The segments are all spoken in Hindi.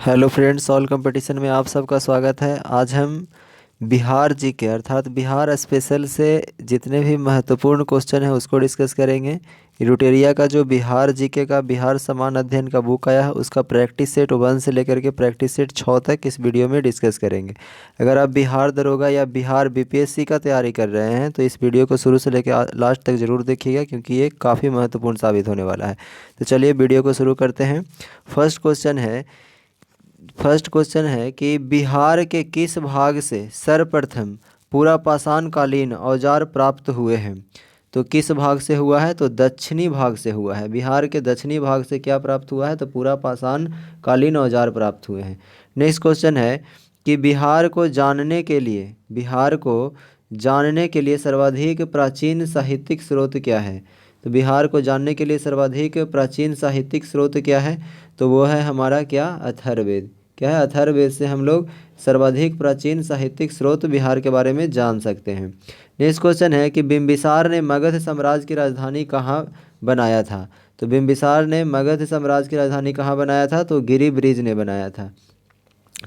हेलो फ्रेंड्स, ऑल कंपटीशन में आप सबका स्वागत है। आज हम बिहार जीके अर्थात बिहार स्पेशल से जितने भी महत्वपूर्ण क्वेश्चन हैं उसको डिस्कस करेंगे। रुटेरिया का जो बिहार जीके का बिहार समान अध्ययन का बुक आया है उसका प्रैक्टिस सेट 1 से लेकर के प्रैक्टिस सेट 6 तक इस वीडियो में डिस्कस करेंगे। अगर आप बिहार दरोगा या बिहार बीपीएससी का तैयारी कर रहे हैं तो इस वीडियो को शुरू से लेकर लास्ट तक ज़रूर देखिएगा, क्योंकि ये काफ़ी महत्वपूर्ण साबित होने वाला है। तो चलिए वीडियो को शुरू करते हैं। फर्स्ट क्वेश्चन है कि बिहार के किस भाग से सर्वप्रथम पूरा पाषाण कालीन औजार प्राप्त हुए हैं। तो किस भाग से हुआ है? तो दक्षिणी भाग से हुआ है। बिहार के दक्षिणी भाग से क्या प्राप्त हुआ है? तो पूरा पाषाण कालीन औजार प्राप्त हुए हैं। नेक्स्ट क्वेश्चन है कि बिहार को जानने के लिए सर्वाधिक प्राचीन साहित्यिक स्रोत क्या है। तो बिहार को जानने के लिए सर्वाधिक प्राचीन साहित्यिक स्रोत क्या है? तो वो है हमारा क्या? अथर्ववेद। क्या है? अथर्ववेद से हम लोग सर्वाधिक प्राचीन साहित्यिक स्रोत बिहार के बारे में जान सकते हैं। नेक्स्ट क्वेश्चन है कि बिंबिसार ने मगध साम्राज्य की राजधानी कहाँ बनाया था। तो बिंबिसार ने मगध साम्राज्य की राजधानी कहाँ बनाया था? तो गिरिब्रिज ने बनाया था।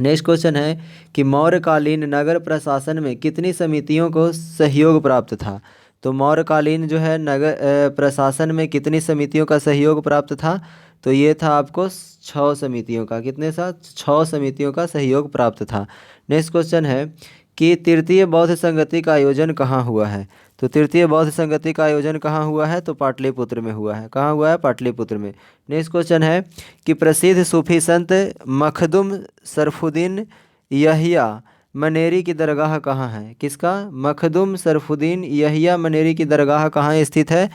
नेक्स्ट क्वेश्चन है कि मौर्यकालीन नगर प्रशासन में कितनी समितियों को सहयोग प्राप्त था। तो मौर्यकालीन जो है नगर प्रशासन में कितनी समितियों का सहयोग प्राप्त था? तो ये था आपको 6 समितियों का। कितने साथ? 6 समितियों का सहयोग प्राप्त था। नेक्स्ट क्वेश्चन है कि तृतीय बौद्ध संगति का आयोजन कहाँ हुआ है। तो तृतीय बौद्ध संगति का आयोजन कहाँ हुआ है? तो पाटलिपुत्र में हुआ है। कहाँ हुआ है? पाटलिपुत्र में। नेक्स्ट क्वेश्चन है कि प्रसिद्ध सूफी संत मखदुम सरफुद्दीन यहिया मनेरी की दरगाह कहाँ है। किसका? मखदुम सरफुद्दीन यहिया मनेरी की दरगाह कहाँ स्थित है?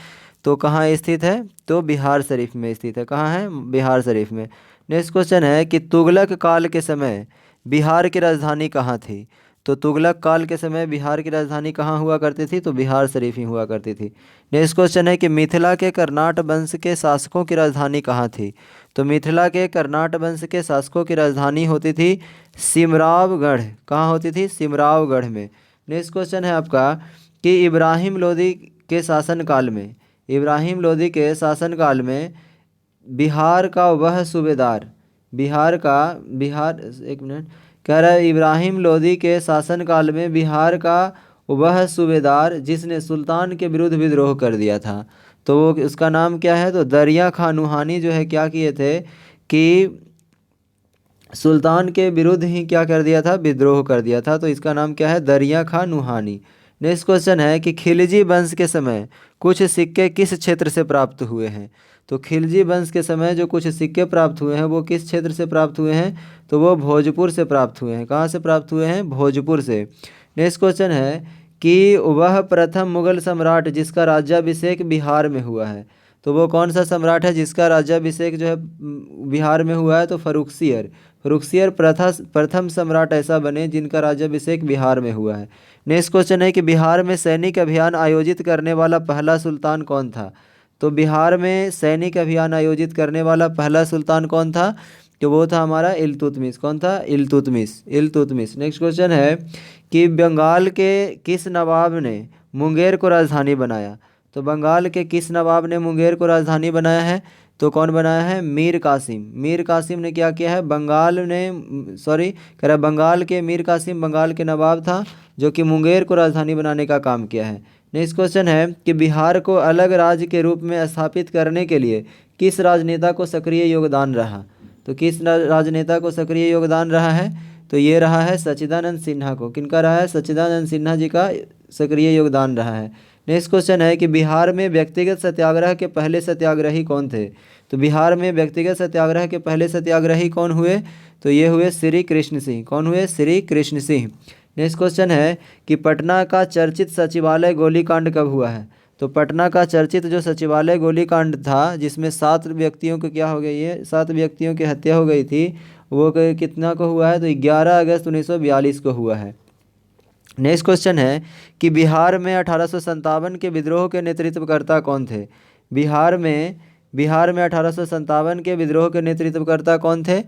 तो कहाँ स्थित है? तो बिहार शरीफ में स्थित है। कहाँ है? बिहार शरीफ में। नेक्स्ट क्वेश्चन है कि तुगलक काल के समय बिहार की राजधानी कहाँ थी। तो तुगलक काल के समय बिहार की राजधानी कहाँ हुआ करती थी? तो बिहार शरीफ ही हुआ करती थी। नेक्स्ट क्वेश्चन है कि मिथिला के कर्नाट वंश के शासकों की राजधानी कहाँ थी। तो मिथिला के कर्नाट वंश के शासकों की राजधानी होती थी सिमरावगढ़। कहाँ होती थी? सिमरावगढ़ में। नेक्स्ट क्वेश्चन है आपका कि इब्राहिम लोदी के शासनकाल में बिहार का वह सूबेदार एक मिनट कह रहा है, इब्राहिम लोदी के शासनकाल में बिहार का वह सूबेदार जिसने सुल्तान के विरुद्ध विद्रोह कर दिया था, तो वो उसका नाम क्या है? तो दरिया खान नुहानी जो है क्या किए थे कि सुल्तान के विरुद्ध ही क्या कर दिया था? विद्रोह कर दिया था। तो इसका नाम क्या है? दरिया खान नुहानी। नेक्स्ट क्वेश्चन है कि खिलजी वंश के समय कुछ सिक्के किस क्षेत्र से प्राप्त हुए हैं। तो खिलजी वंश के समय जो कुछ सिक्के प्राप्त हुए हैं वो किस क्षेत्र से प्राप्त हुए हैं? तो वो भोजपुर से प्राप्त हुए हैं। कहाँ से प्राप्त हुए हैं? भोजपुर से। नेक्स्ट क्वेश्चन है कि वह प्रथम मुगल सम्राट जिसका राज्याभिषेक बिहार में हुआ है। तो वो कौन सा सम्राट है जिसका राज्याभिषेक जो है बिहार में हुआ है? तो फर्रुखसियर प्रथम सम्राट ऐसा बने जिनका राज्याभिषेक बिहार में हुआ है। नेक्स्ट क्वेश्चन है कि बिहार में सैनिक अभियान आयोजित करने वाला पहला सुल्तान कौन था। तो बिहार में सैनिक अभियान आयोजित करने वाला पहला सुल्तान कौन था? तो वो था हमारा इल्तुतमिश। कौन था? इल्तुतमिश। नेक्स्ट क्वेश्चन है कि बंगाल के किस नवाब ने मुंगेर को राजधानी बनाया। तो बंगाल के किस नवाब ने मुंगेर को राजधानी बनाया है? तो कौन बनाया है? मीर कासिम ने क्या किया है? बंगाल के मीर कासिम बंगाल के नवाब था जो कि मुंगेर को राजधानी बनाने का काम किया है। नेक्स्ट क्वेश्चन है कि बिहार को अलग राज्य के रूप में स्थापित करने के लिए किस राजनेता को सक्रिय योगदान रहा। तो किस राजनेता को सक्रिय योगदान रहा है? तो ये रहा है सच्चिदानंद सिन्हा को। किनका रहा है? सच्चिदानंद सिन्हा जी का सक्रिय योगदान रहा है। नेक्स्ट क्वेश्चन है कि बिहार में व्यक्तिगत सत्याग्रह के पहले सत्याग्रही कौन थे। तो बिहार में व्यक्तिगत सत्याग्रह के पहले सत्याग्रही कौन हुए? तो ये हुए श्री कृष्ण सिंह। कौन हुए? श्री कृष्ण सिंह। नेक्स्ट क्वेश्चन है कि पटना का चर्चित सचिवालय गोलीकांड कब हुआ है। तो पटना का चर्चित जो सचिवालय गोलीकांड था जिसमें 7 व्यक्तियों को क्या हो गई है? 7 व्यक्तियों की हत्या हो गई थी, वो कितना को हुआ है? तो 11 अगस्त 1942 को हुआ है। नेक्स्ट क्वेश्चन है कि बिहार में 1857 के विद्रोह के नेतृत्वकर्ता कौन थे। बिहार में 1857 के विद्रोह के नेतृत्वकर्ता कौन थे?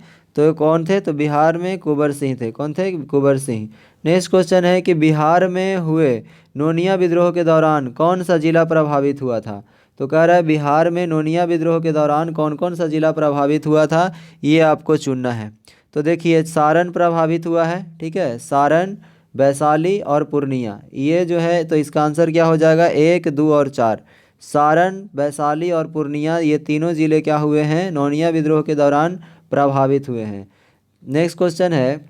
तो बिहार में कुंवर सिंह थे। कौन थे? कुंवर सिंह। नेक्स्ट क्वेश्चन है कि बिहार में हुए नोनिया विद्रोह के दौरान कौन सा जिला प्रभावित हुआ था। तो कह रहा है बिहार में नोनिया विद्रोह के दौरान कौन कौन सा जिला प्रभावित हुआ था, ये आपको चुनना है। तो देखिए सारण प्रभावित हुआ है, ठीक है, सारण, वैशाली और पूर्णिया, ये जो है तो इसका आंसर क्या हो जाएगा, 1, 2 और 4। सारण, वैशाली और पूर्णिया ये तीनों जिले क्या हुए हैं, नौनिया विद्रोह के दौरान प्रभावित हुए हैं। नेक्स्ट क्वेश्चन है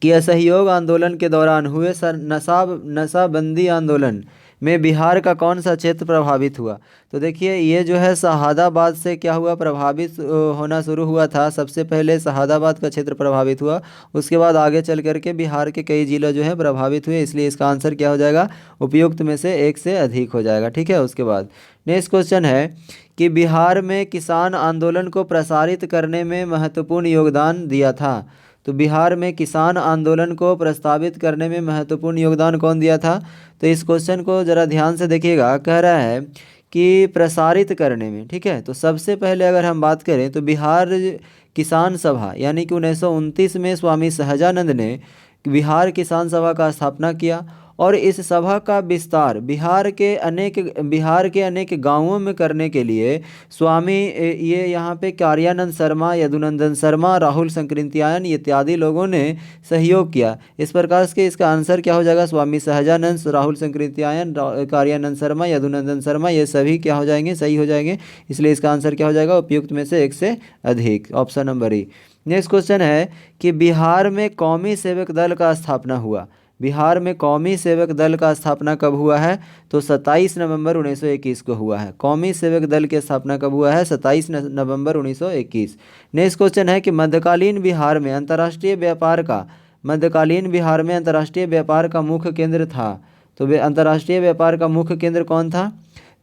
कि असहयोग आंदोलन के दौरान हुए नशाबंदी आंदोलन में बिहार का कौन सा क्षेत्र प्रभावित हुआ। तो देखिए ये जो है शहादाबाद से क्या हुआ, प्रभावित होना शुरू हुआ था। सबसे पहले शहादाबाद का क्षेत्र प्रभावित हुआ, उसके बाद आगे चल करके बिहार के कई जिले जो है प्रभावित हुए, इसलिए इसका आंसर क्या हो जाएगा, उपयुक्त में से एक से अधिक हो जाएगा, ठीक है। उसके बाद नेक्स्ट क्वेश्चन है कि बिहार में किसान आंदोलन को प्रसारित करने में महत्वपूर्ण योगदान दिया था। तो बिहार में किसान आंदोलन को प्रस्तावित करने में महत्वपूर्ण योगदान कौन दिया था। तो इस क्वेश्चन को ज़रा ध्यान से देखिएगा, कह रहा है कि प्रसारित करने में, ठीक है। तो सबसे पहले अगर हम बात करें तो बिहार किसान सभा यानी कि 1929 में स्वामी सहजानंद ने बिहार किसान सभा का स्थापना किया और इस सभा का विस्तार बिहार के अनेक गांवों में करने के लिए स्वामी ये यहाँ पे कार्यानंद शर्मा, यदुनंदन शर्मा, राहुल संकृत्यायन इत्यादि लोगों ने सहयोग किया। इस प्रकार से इसका आंसर क्या हो जाएगा, स्वामी सहजानंद, राहुल संकृत्यायन, कार्यानंद शर्मा, यदुनंदन शर्मा, ये सभी क्या हो जाएंगे, सही हो जाएंगे। इसलिए इसका आंसर क्या हो जाएगा, उपयुक्त में से एक से अधिक, ऑप्शन नंबर ई। नेक्स्ट क्वेश्चन है कि बिहार में कौमी सेवक दल का स्थापना हुआ। बिहार में कौमी सेवक दल का स्थापना कब हुआ है। तो 27 नवंबर 1921 को हुआ है। कौमी सेवक दल की स्थापना कब हुआ है, 27 नवंबर 1921। नेक्स्ट क्वेश्चन है कि मध्यकालीन बिहार में अंतर्राष्ट्रीय व्यापार का मुख्य केंद्र था। तो अंतर्राष्ट्रीय व्यापार का मुख्य केंद्र कौन था।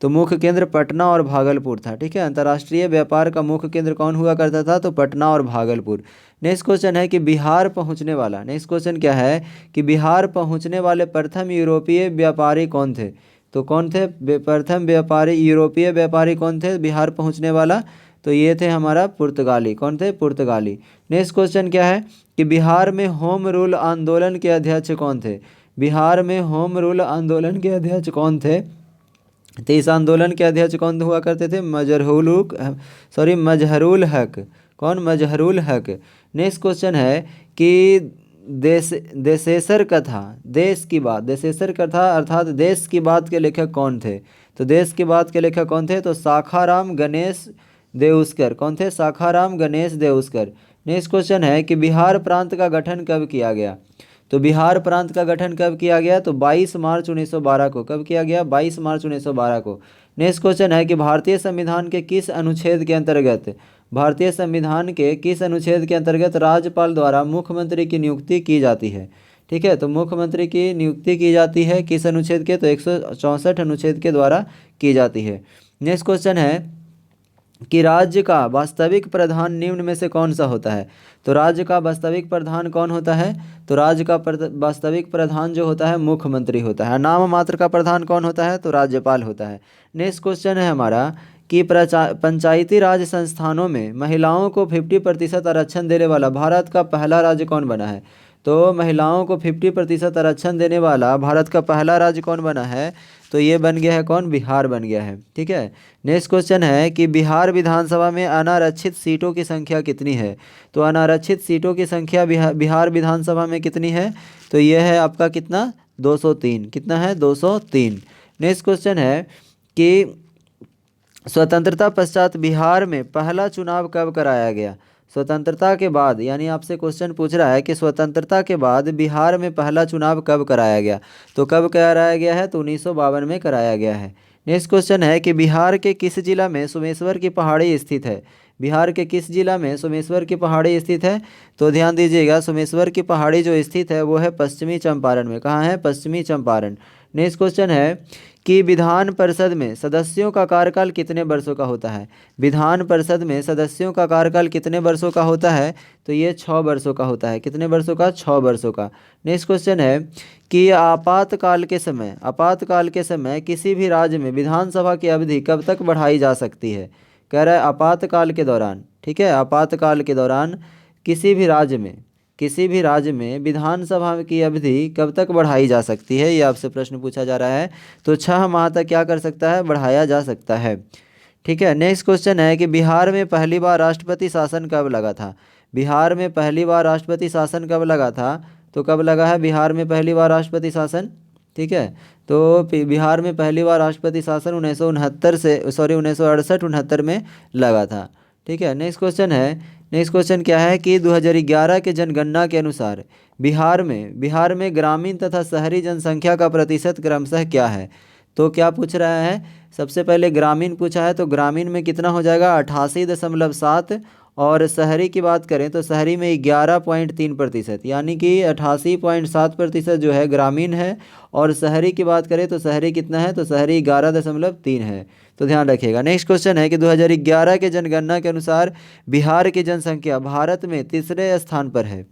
तो मुख्य केंद्र पटना और भागलपुर था, ठीक है। अंतर्राष्ट्रीय व्यापार का मुख्य केंद्र कौन हुआ करता था, तो पटना और भागलपुर। नेक्स्ट क्वेश्चन है कि बिहार पहुंचने वाला, नेक्स्ट क्वेश्चन क्या है कि बिहार पहुंचने वाले प्रथम यूरोपीय व्यापारी कौन थे। तो कौन थे प्रथम यूरोपीय व्यापारी कौन थे बिहार पहुंचने वाला। तो ये थे हमारा पुर्तगाली, कौन थे, पुर्तगाली। नेक्स्ट क्वेश्चन क्या है कि बिहार में होम रूल आंदोलन के अध्यक्ष कौन थे। बिहार में होम रूल आंदोलन के अध्यक्ष कौन थे। तो इस आंदोलन के अध्यक्ष कौन हुआ करते थे, मजहरुल हक। कौन, मजहरुल हक। नेक्स्ट क्वेश्चन है कि देशेसर कथा, देश की बात, देशेसर कथा अर्थात देश की बात के लेखक कौन थे। तो देश की बात के लेखक कौन थे, तो साखाराम गणेश देउस्कर। कौन थे, साखाराम गणेश देउस्कर। नेक्स्ट क्वेश्चन है कि बिहार प्रांत का गठन कब किया गया। तो बिहार प्रांत का गठन कब किया गया, तो 22 मार्च 1912 को। कब किया गया, 22 मार्च 1912 को। नेक्स्ट क्वेश्चन है कि भारतीय संविधान के किस अनुच्छेद के अंतर्गत, भारतीय संविधान के किस अनुच्छेद के अंतर्गत राज्यपाल द्वारा मुख्यमंत्री की नियुक्ति की जाती है। ठीक है, तो मुख्यमंत्री की नियुक्ति की जाती है किस अनुच्छेद के, तो 164 अनुच्छेद के द्वारा की जाती है। नेक्स्ट क्वेश्चन है कि राज्य का वास्तविक प्रधान निम्न में से कौन सा होता है। तो राज्य का वास्तविक प्रधान कौन होता है, तो राज्य का वास्तविक प्रधान जो होता है मुख्यमंत्री होता है। नाम मात्र का प्रधान कौन होता है, तो राज्यपाल होता है। नेक्स्ट क्वेश्चन है हमारा कि पंचायती राज संस्थानों में महिलाओं को 50% आरक्षण देने वाला भारत का पहला राज्य कौन बना है। तो महिलाओं को 50% आरक्षण देने वाला भारत का पहला राज्य कौन बना है, तो ये बन गया है कौन, बिहार बन गया है। ठीक है, नेक्स्ट क्वेश्चन है कि बिहार विधानसभा में अनारक्षित सीटों की संख्या कितनी है। तो अनारक्षित सीटों की संख्या बिहार विधानसभा में कितनी है, तो ये है आपका कितना, 203। कितना है, 203। नेक्स्ट क्वेश्चन है कि स्वतंत्रता पश्चात बिहार में पहला चुनाव कब कराया गया। स्वतंत्रता के बाद, यानी आपसे क्वेश्चन पूछ रहा है कि स्वतंत्रता के बाद बिहार में पहला चुनाव कब कराया गया। तो कब कराया गया है, तो 1952 में कराया गया है। नेक्स्ट क्वेश्चन है कि बिहार के किस जिला में सोमेश्वर की पहाड़ी स्थित है। बिहार के किस जिला में सोमेश्वर की पहाड़ी स्थित है, तो ध्यान दीजिएगा सोमेश्वर की पहाड़ी जो स्थित है वो है पश्चिमी चंपारण में। कहाँ है, पश्चिमी चंपारण। नेक्स्ट क्वेश्चन है कि विधान परिषद में सदस्यों का कार्यकाल कितने वर्षों का होता है। विधान परिषद में सदस्यों का कार्यकाल कितने वर्षों का होता है, तो ये 6 वर्षों का होता है। कितने वर्षों का, 6 वर्षों का। नेक्स्ट क्वेश्चन है कि आपातकाल के समय किसी भी राज्य में विधानसभा की अवधि कब तक बढ़ाई जा सकती है। कह रहा है आपातकाल के दौरान। ठीक है, आपातकाल के दौरान किसी भी राज्य में विधानसभा की अवधि कब तक बढ़ाई जा सकती है, ये आपसे प्रश्न पूछा जा रहा है। तो 6 माह तक क्या कर सकता है, बढ़ाया जा सकता है। ठीक है। नेक्स्ट क्वेश्चन है कि बिहार में पहली बार राष्ट्रपति शासन कब लगा था। बिहार में पहली बार राष्ट्रपति शासन कब लगा था, तो कब लगा है बिहार में पहली बार राष्ट्रपति शासन। ठीक है, तो बिहार में पहली बार राष्ट्रपति शासन 1969 से 1968-69 में लगा था। ठीक है। नेक्स्ट क्वेश्चन क्या है कि 2011 के जनगणना के अनुसार बिहार में ग्रामीण तथा शहरी जनसंख्या का प्रतिशत क्रमशः क्या है। तो क्या पूछ रहा है, सबसे पहले ग्रामीण पूछा है, तो ग्रामीण में कितना हो जाएगा 88.7, और शहरी की बात करें तो शहरी में 11.3%, यानी कि 88.7% जो है ग्रामीण है, और शहरी की बात करें तो शहरी कितना है, तो शहरी 11.3 है। तो ध्यान रखिएगा। नेक्स्ट क्वेश्चन है कि 2011 के जनगणना के अनुसार बिहार की जनसंख्या भारत में तीसरे स्थान पर है।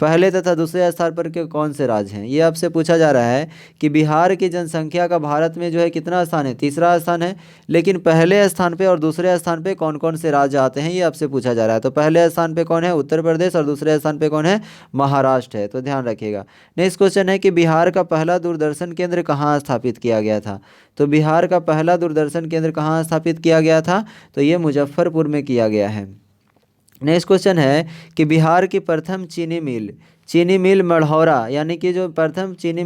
पहले तथा दूसरे स्थान पर के कौन से राज्य हैं, ये आपसे पूछा जा रहा है कि बिहार की जनसंख्या का भारत में जो है कितना स्थान है, तीसरा स्थान है, लेकिन पहले स्थान पे और दूसरे स्थान पे कौन कौन से राज्य आते हैं ये आपसे पूछा जा रहा है। तो पहले स्थान पे कौन है, उत्तर प्रदेश, और दूसरे स्थान पे कौन है, महाराष्ट्र है। तो ध्यान रखिएगा। नेक्स्ट क्वेश्चन है कि बिहार का पहला दूरदर्शन केंद्र कहाँ स्थापित किया गया था। तो बिहार का पहला दूरदर्शन केंद्र कहाँ स्थापित किया गया था, तो ये मुजफ्फरपुर में किया गया है। नेक्स्ट क्वेश्चन है कि बिहार की प्रथम चीनी मिल मढ़ौरा, यानी कि जो प्रथम चीनी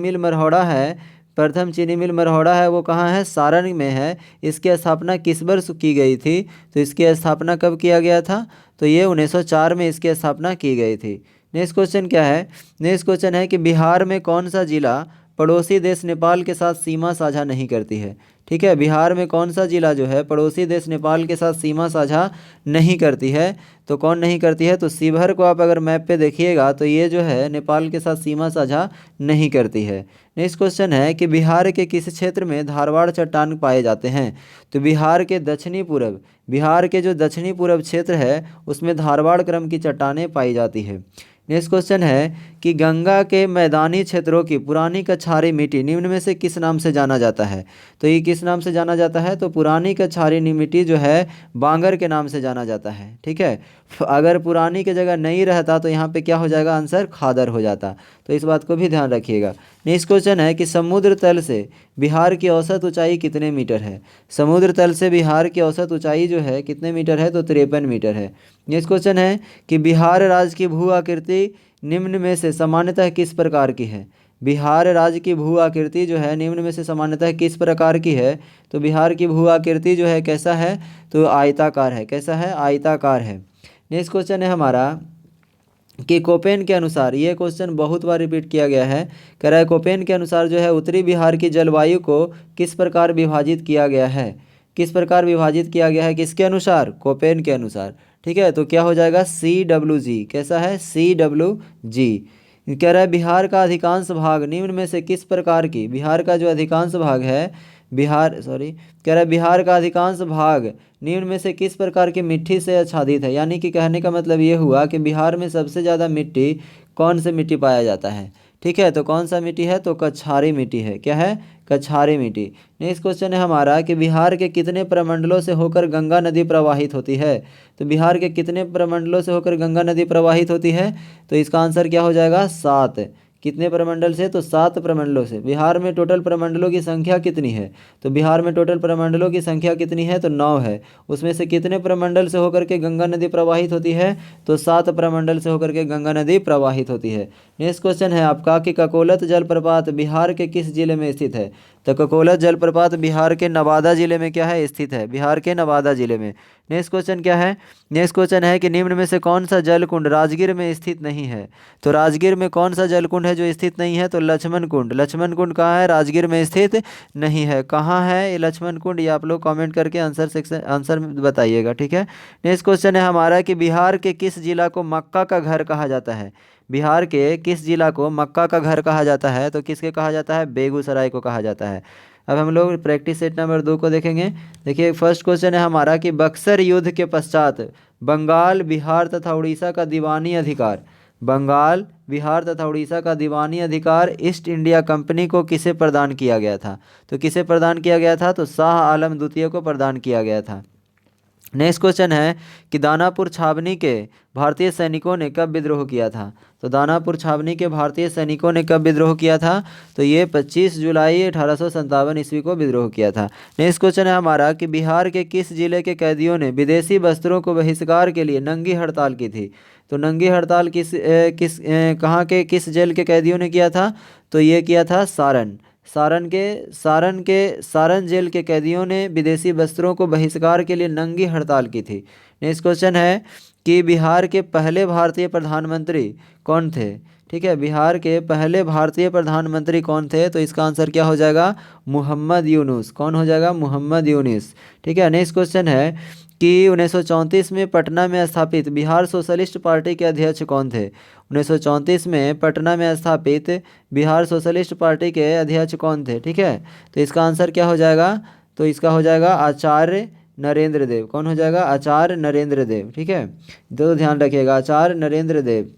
मिल मढ़ौरा है वो कहाँ है, सारण में है। इसकी स्थापना किस वर्ष की गई थी, तो इसकी स्थापना कब किया गया था, तो ये 1904 में इसकी स्थापना की गई थी। नेक्स्ट क्वेश्चन क्या है, नेक्स्ट क्वेश्चन है कि बिहार में कौन सा जिला पड़ोसी देश नेपाल के साथ सीमा साझा नहीं करती है। ठीक है, बिहार में कौन सा जिला जो है पड़ोसी देश नेपाल के साथ सीमा साझा नहीं करती है, तो कौन नहीं करती है, तो शिवहर को आप अगर मैप पे देखिएगा तो ये जो है नेपाल के साथ सीमा साझा नहीं करती है। नेक्स्ट क्वेश्चन है कि बिहार के किस क्षेत्र में धारवाड़ चट्टान पाए जाते हैं। तो बिहार के जो दक्षिणी पूर्व क्षेत्र है उसमें धारवाड़ क्रम की चट्टानें पाई जाती है। नेक्स्ट क्वेश्चन है कि गंगा के मैदानी क्षेत्रों की पुरानी कछारी मिट्टी निम्न में से किस नाम से जाना जाता है। तो ये किस नाम से जाना जाता है, तो पुरानी कछारी मिट्टी जो है बांगर के नाम से जाना जाता है। ठीक है, अगर पुरानी की जगह नहीं रहता तो यहाँ पे क्या हो जाएगा, आंसर खादर हो जाता। तो इस बात को भी ध्यान रखिएगा। नेक्स्ट क्वेश्चन है कि समुद्र तल से बिहार की औसत ऊंचाई कितने मीटर है। समुद्र तल से बिहार की औसत ऊंचाई जो है कितने मीटर है, तो 53 मीटर है। नेक्स्ट क्वेश्चन है कि बिहार राज्य की भू आकृति निम्न में से सामान्यतः किस प्रकार की है। बिहार राज्य की भू आकृति जो है निम्न में से सामान्यतः किस प्रकार की है, तो बिहार की भू आकृति जो है कैसा है, तो आयताकार है। कैसा है, आयताकार है। नेक्स्ट क्वेश्चन है हमारा कि कोपेन के अनुसार, ये क्वेश्चन बहुत बार रिपीट किया गया है, कह रहा है कोपेन के अनुसार जो है उत्तरी बिहार की जलवायु को किस प्रकार विभाजित किया गया है। किस प्रकार विभाजित किया गया है, किसके अनुसार, कोपेन के अनुसार। ठीक है, तो क्या हो जाएगा, CWG। कैसा है, CWG। कह रहा है बिहार का अधिकांश भाग निम्न में से किस प्रकार की, बिहार का जो अधिकांश भाग है कह रहा है बिहार का अधिकांश भाग निम्न में से किस प्रकार की मिट्टी से आच्छादित है। यानी कि कहने का मतलब ये हुआ कि बिहार में सबसे ज़्यादा मिट्टी कौन से मिट्टी पाया जाता है। ठीक है, तो कौन सा मिट्टी है, तो कछारी मिट्टी है। क्या है, कछारी मिट्टी। नेक्स्ट क्वेश्चन है हमारा कि बिहार के कितने प्रमंडलों से होकर गंगा नदी प्रवाहित होती है। तो बिहार के कितने प्रमंडलों से होकर गंगा नदी प्रवाहित होती है, तो इसका आंसर क्या हो जाएगा, 7। कितने प्रमंडल से, तो 7 प्रमंडलों से। बिहार में टोटल प्रमंडलों की संख्या कितनी है, तो बिहार में टोटल प्रमंडलों की संख्या कितनी है, तो 9 है। उसमें से कितने प्रमंडल से होकर के गंगा नदी प्रवाहित होती है, तो 7 प्रमंडल से होकर के गंगा नदी प्रवाहित होती है। नेक्स्ट क्वेश्चन है आपका कि ककोलत जलप्रपात बिहार के किस जिले में स्थित है। तो ककोलत जलप्रपात बिहार के नवादा जिले में क्या है, स्थित है, बिहार के नवादा जिले में। नेक्स्ट क्वेश्चन क्या है, नेक्स्ट क्वेश्चन है कि निम्न में से कौन सा जलकुंड राजगीर में स्थित नहीं है। तो राजगीर में कौन सा जलकुंड है जो स्थित नहीं है, तो लक्ष्मण कुंड। लक्ष्मण कुंड कहाँ है, राजगीर में स्थित नहीं है। कहाँ है ये लक्ष्मण कुंड, ये आप लोग कमेंट करके आंसर बताइएगा। ठीक है, नेक्स्ट क्वेश्चन है हमारा कि बिहार के किस जिला को मक्का का घर कहा जाता है। बिहार के किस जिला को मक्का का घर कहा जाता है, तो किसके कहा जाता है, बेगूसराय को कहा जाता है। अब हम लोग प्रैक्टिस सेट नंबर 2 को देखेंगे। देखिए फर्स्ट क्वेश्चन है हमारा कि बक्सर युद्ध के पश्चात बंगाल, बिहार तथा उड़ीसा का दीवानी अधिकार, बंगाल, बिहार तथा उड़ीसा का दीवानी अधिकार ईस्ट इंडिया कंपनी को किसे प्रदान किया गया था। तो किसे प्रदान किया गया था, तो शाह आलम द्वितीय को प्रदान किया गया था। नेक्स्ट क्वेश्चन है कि दानापुर छावनी के भारतीय सैनिकों ने कब विद्रोह किया था। तो दानापुर छावनी के भारतीय सैनिकों ने कब विद्रोह किया था, तो ये 25 जुलाई 1857 ईस्वी को विद्रोह किया था। नेक्स्ट क्वेश्चन है हमारा कि बिहार के किस जिले के कैदियों ने विदेशी वस्त्रों को बहिष्कार के लिए नंगी हड़ताल की थी। तो नंगी हड़ताल कहाँ के किस जेल के कैदियों ने किया था, तो ये किया था सारण। सारण जेल के कैदियों ने विदेशी वस्त्रों को बहिष्कार के लिए नंगी हड़ताल की थी। नेक्स्ट क्वेश्चन है कि बिहार के पहले भारतीय प्रधानमंत्री कौन थे। ठीक है, बिहार के पहले भारतीय प्रधानमंत्री कौन थे, तो इसका आंसर क्या हो जाएगा, मोहम्मद यूनुस। कौन हो जाएगा, मोहम्मद यूनुस। ठीक है, नेक्स्ट क्वेश्चन है कि 1934 में पटना में स्थापित बिहार सोशलिस्ट पार्टी के अध्यक्ष कौन थे। 1934 में पटना में स्थापित बिहार सोशलिस्ट पार्टी के अध्यक्ष कौन थे। ठीक है, तो इसका आंसर क्या हो जाएगा, तो इसका हो जाएगा आचार्य नरेंद्र देव। कौन हो जाएगा, आचार्य नरेंद्र देव। ठीक है, तो ध्यान रखिएगा, आचार्य नरेंद्र देव,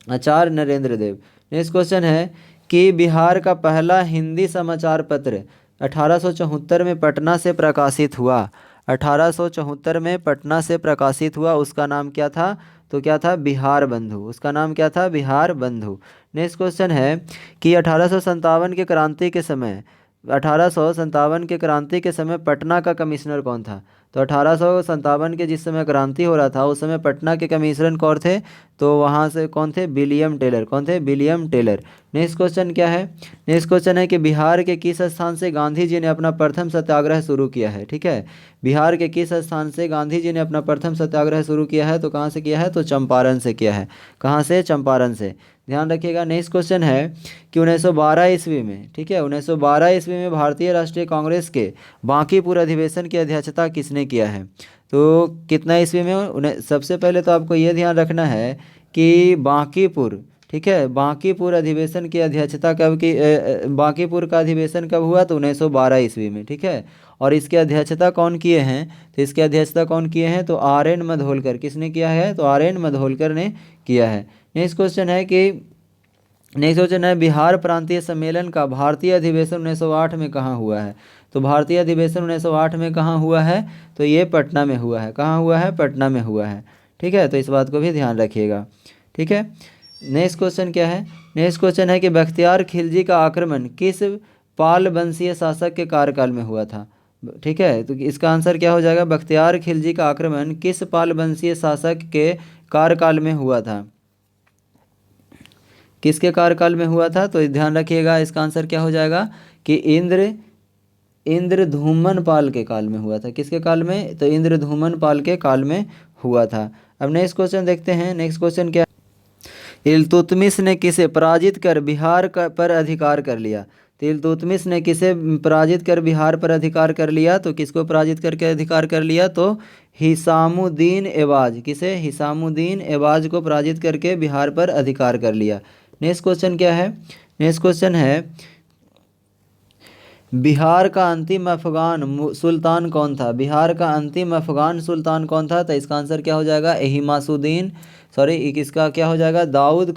आचार्य नरेंद्र देव। नेक्स्ट क्वेश्चन है कि बिहार का पहला हिंदी समाचार पत्र 1874 में पटना से प्रकाशित हुआ। 1874 में पटना से प्रकाशित हुआ, उसका नाम क्या था, तो क्या था, बिहार बंधु। उसका नाम क्या था, बिहार बंधु। नेक्स्ट क्वेश्चन है कि 1857 के क्रांति के समय 1857 के क्रांति के समय पटना का कमिश्नर कौन था। तो 1857 के जिस समय क्रांति हो रहा था उस समय पटना के कमिश्नर कौन थे, तो वहाँ से कौन थे, विलियम टेलर। कौन थे, विलियम टेलर। नेक्स्ट क्वेश्चन क्या है, नेक्स्ट क्वेश्चन है कि बिहार के किस स्थान से गांधी जी ने अपना प्रथम सत्याग्रह शुरू किया है। ठीक है, बिहार के किस स्थान से गांधी जी ने अपना प्रथम सत्याग्रह शुरू किया है, तो कहाँ से किया है, तो चंपारण से किया है। कहाँ से, चंपारण से। ध्यान रखिएगा। नेक्स्ट क्वेश्चन है कि 1912 ईस्वी में, ठीक है, 1912 ईस्वी में भारतीय राष्ट्रीय कांग्रेस के बांकीपुर अधिवेशन की अध्यक्षता किसने किया है। तो कितना ईस्वी में, सबसे पहले तो आपको ये ध्यान रखना है कि बांकीपुर, ठीक है, बांकीपुर अधिवेशन की अध्यक्षता कब की, बांकीपुर का अधिवेशन कब हुआ, तो 1912 ईस्वी में। ठीक है, और इसकी अध्यक्षता कौन किए हैं, तो इसकी अध्यक्षता कौन किए हैं, तो आर.एन. मधोलकर। किसने किया है, तो आर.एन. मधोलकर ने किया है। नेक्स्ट क्वेश्चन है कि नेक्स्ट क्वेश्चन है बिहार प्रांतीय सम्मेलन का भारतीय अधिवेशन 1908 में कहाँ हुआ है। तो भारतीय अधिवेशन 1908 में कहाँ हुआ है, तो ये पटना में हुआ है। कहाँ हुआ है, पटना में हुआ है। ठीक है, तो इस बात को भी ध्यान रखिएगा। ठीक है, नेक्स्ट क्वेश्चन क्या है, नेक्स्ट क्वेश्चन है कि बख्तियार खिलजी का आक्रमण किस पाल वंशीय शासक के कार्यकाल में हुआ था। ठीक है, तो इसका आंसर क्या हो जाएगा, बख्तियार खिलजी का आक्रमण किस पाल वंशीय शासक के कार्यकाल में हुआ था। किसके कार्यकाल में हुआ था, तो ध्यान रखिएगा, इसका आंसर क्या हो जाएगा कि इंद्रधूमन पाल के काल में हुआ था। किसके काल में, तो इंद्रधूमन पाल के काल में हुआ था। अब नेक्स्ट क्वेश्चन देखते हैं। नेक्स्ट क्वेश्चन क्या, इल्तुतमिश ने किसे पराजित कर बिहार पर अधिकार कर लिया। तो इल्तुतमिश ने किसे पराजित कर बिहार पर अधिकार कर लिया, तो किसको पराजित करके अधिकार कर लिया, तो हिसामुद्दीन ऐवाज। किसे, हिसामुद्दीन ऐवाज को पराजित करके बिहार पर अधिकार कर लिया। नेक्स्ट क्वेश्चन क्या है, नेक्स्ट क्वेश्चन है बिहार का अंतिम अफगान सुल्तान कौन था। बिहार का अंतिम अफगान सुल्तान कौन था, तो इसका आंसर क्या हो जाएगा, इसका क्या हो जाएगा, दाऊद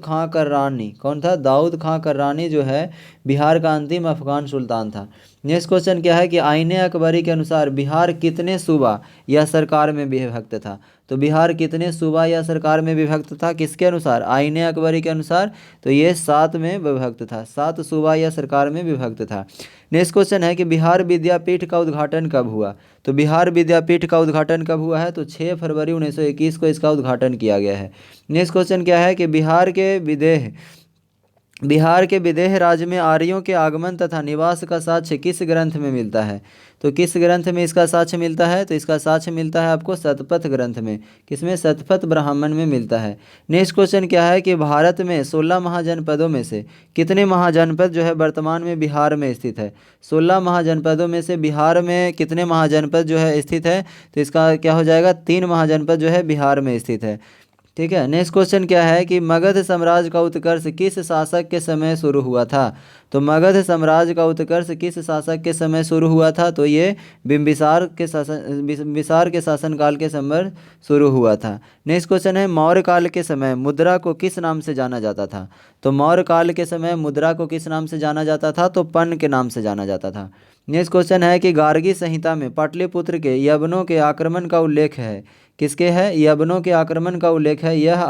खां कर्रानी। कौन था, दाऊद खां कर्रानी जो है बिहार का अंतिम अफगान सुल्तान था। नेक्स्ट क्वेश्चन क्या है कि आईने अकबरी के अनुसार बिहार कितने सूबा या सरकार में विभक्त था। तो बिहार कितने सूबा या सरकार में विभक्त था, किसके अनुसार, आईने अकबरी के अनुसार, तो ये 7 में विभक्त था, 7 सूबा या सरकार में विभक्त था। नेक्स्ट क्वेश्चन है कि बिहार विद्यापीठ का उद्घाटन कब हुआ। तो बिहार विद्यापीठ का उद्घाटन कब हुआ है, तो 6 फरवरी 1921 को इसका उद्घाटन किया गया है। नेक्स्ट क्वेश्चन क्या है कि बिहार के विदेह राज्य में आर्यों के आगमन तथा निवास का साक्ष्य किस ग्रंथ में मिलता है। तो किस ग्रंथ में इसका साक्ष्य मिलता है, तो इसका साक्ष्य मिलता है आपको शतपथ ग्रंथ में। किसमें, शतपथ ब्राह्मण में मिलता है। नेक्स्ट क्वेश्चन क्या है कि भारत में 16 महाजनपदों में से कितने महाजनपद जो है वर्तमान में बिहार में स्थित है। 16 महाजनपदों में से बिहार में कितने महाजनपद जो है स्थित है, तो इसका क्या हो जाएगा, 3 महाजनपद जो है बिहार में स्थित है। ठीक है। नेक्स्ट क्वेश्चन क्या है कि मगध साम्राज्य का उत्कर्ष किस शासक के समय शुरू हुआ था? तो मगध साम्राज्य का उत्कर्ष किस शासक के समय शुरू हुआ था? तो ये बिम्बिसार के शासनकाल के समय शुरू हुआ था। नेक्स्ट क्वेश्चन है मौर्य काल के समय मुद्रा को किस नाम से जाना जाता था? तो मौर्य काल के समय मुद्रा को किस नाम से जाना जाता था? तो पन्न के नाम से जाना जाता था। नेक्स्ट क्वेश्चन है कि गार्गी संहिता में पाटलिपुत्र के यवनों के आक्रमण का उल्लेख है, किसके है? यवनों के आक्रमण का उल्लेख है। यह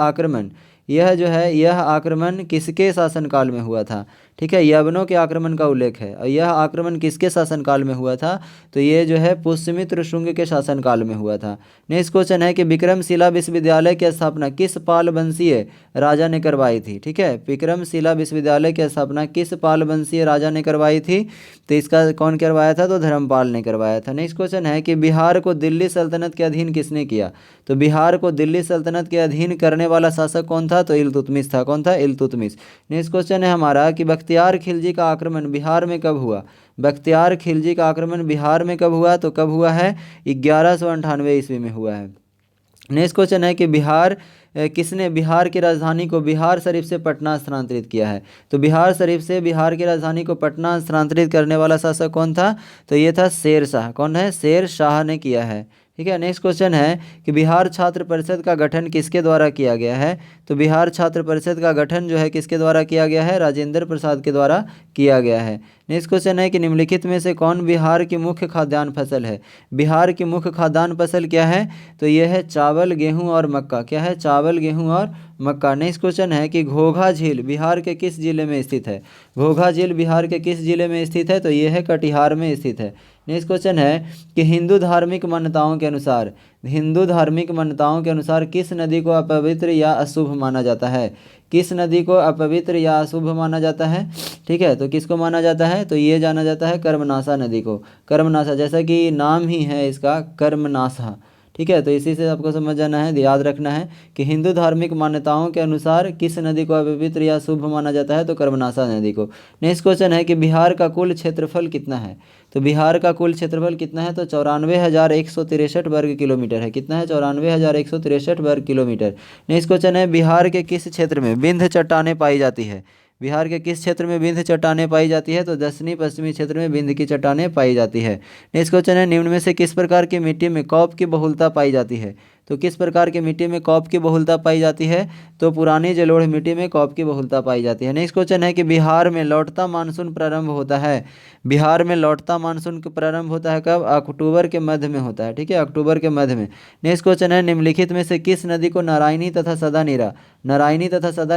आक्रमण किसके शासनकाल में हुआ था? ठीक है, यवनों के आक्रमण का उल्लेख है। और यह आक्रमण किसके शासनकाल में हुआ था? तो ये जो है पुष्यमित्र शुंग के शासनकाल में हुआ था। नेक्स्ट क्वेश्चन है कि विक्रमशिला विश्वविद्यालय की स्थापना किस पाल वंशीय राजा ने करवाई थी? ठीक है, विक्रमशिला विश्वविद्यालय की स्थापना किस पाल वंशीय राजा ने करवाई थी? तो इसका कौन करवाया था? तो धर्मपाल ने करवाया था। नेक्स्ट क्वेश्चन है कि बिहार को दिल्ली सल्तनत के अधीन किसने किया? तो बिहार को दिल्ली सल्तनत के अधीन करने वाला शासक कौन था? तो इल्तुतमिश था। कौन था? इल्तुतमिश। नेक्स्ट क्वेश्चन है हमारा कि बख्तियार खिलजी का आक्रमण बिहार में कब हुआ? बख्तियार खिलजी का आक्रमण बिहार में कब हुआ? तो कब हुआ है? 1198 ईस्वी में हुआ है। नेक्स्ट क्वेश्चन है कि किसने बिहार की राजधानी को बिहार शरीफ से पटना स्थानांतरित किया है? तो बिहार शरीफ से बिहार की राजधानी को पटना स्थानांतरित करने वाला शासक कौन था? तो ये था शेर शाह। कौन है? शेर शाह ने किया है। ठीक है। नेक्स्ट क्वेश्चन है कि बिहार छात्र परिषद का गठन किसके द्वारा किया गया है? तो बिहार छात्र परिषद का गठन जो है किसके द्वारा किया गया है? राजेंद्र प्रसाद के द्वारा किया गया है। नेक्स्ट क्वेश्चन है कि निम्नलिखित में से कौन बिहार की मुख्य खाद्यान्न फसल है? बिहार की मुख्य खाद्यान्न फसल क्या है? तो यह है चावल, गेहूं और मक्का। क्या है? चावल, गेहूं और मक्का। नेक्स्ट क्वेश्चन है कि घोघा झील बिहार के किस जिले में स्थित है? घोघा झील बिहार के किस जिले में स्थित है? तो यह है कटिहार में स्थित है। नेक्स्ट क्वेश्चन है कि हिंदू धार्मिक मान्यताओं के अनुसार किस नदी को अपवित्र या अशुभ माना जाता है? किस नदी को अपवित्र या अशुभ माना जाता है? ठीक है, तो किसको माना जाता है? तो ये जाना जाता है कर्मनाशा नदी को। कर्मनाशा, जैसा कि नाम ही है इसका कर्मनाशा। ठीक है, तो इसी से आपको समझ जाना है, याद रखना है कि हिंदू धार्मिक मान्यताओं के अनुसार किस नदी को अपवित्र या शुभ माना जाता है? तो कर्मनाशा नदी को। नेक्स्ट क्वेश्चन है कि बिहार का कुल क्षेत्रफल कितना है? तो बिहार का कुल क्षेत्रफल कितना है? तो 94,163 वर्ग किलोमीटर है। कितना है? 94,163 वर्ग किलोमीटर। नेक्स्ट क्वेश्चन है बिहार के किस क्षेत्र में विंध्य चट्टानें पाई जाती है? बिहार के किस क्षेत्र में विंध्य चट्टानें पाई जाती है? तो दक्षिणी पश्चिमी क्षेत्र में विंध्य की चट्टानें पाई जाती है। नेक्स्ट क्वेश्चन है निम्न में से किस प्रकार की मिट्टी में कॉप की बहुलता पाई जाती है? तो किस प्रकार की मिट्टी में कॉप की बहुलता पाई जाती है? तो पुरानी जलोढ़ मिट्टी में कॉप की बहुलता पाई जाती है। नेक्स्ट क्वेश्चन है कि बिहार में लौटता मानसून प्रारंभ होता है। बिहार में लौटता मानसून प्रारंभ होता है कब? अक्टूबर के मध्य में होता है। ठीक है, अक्टूबर के मध्य में। नेक्स्ट क्वेश्चन है निम्नलिखित में से किस नदी को नारायणी तथा सदा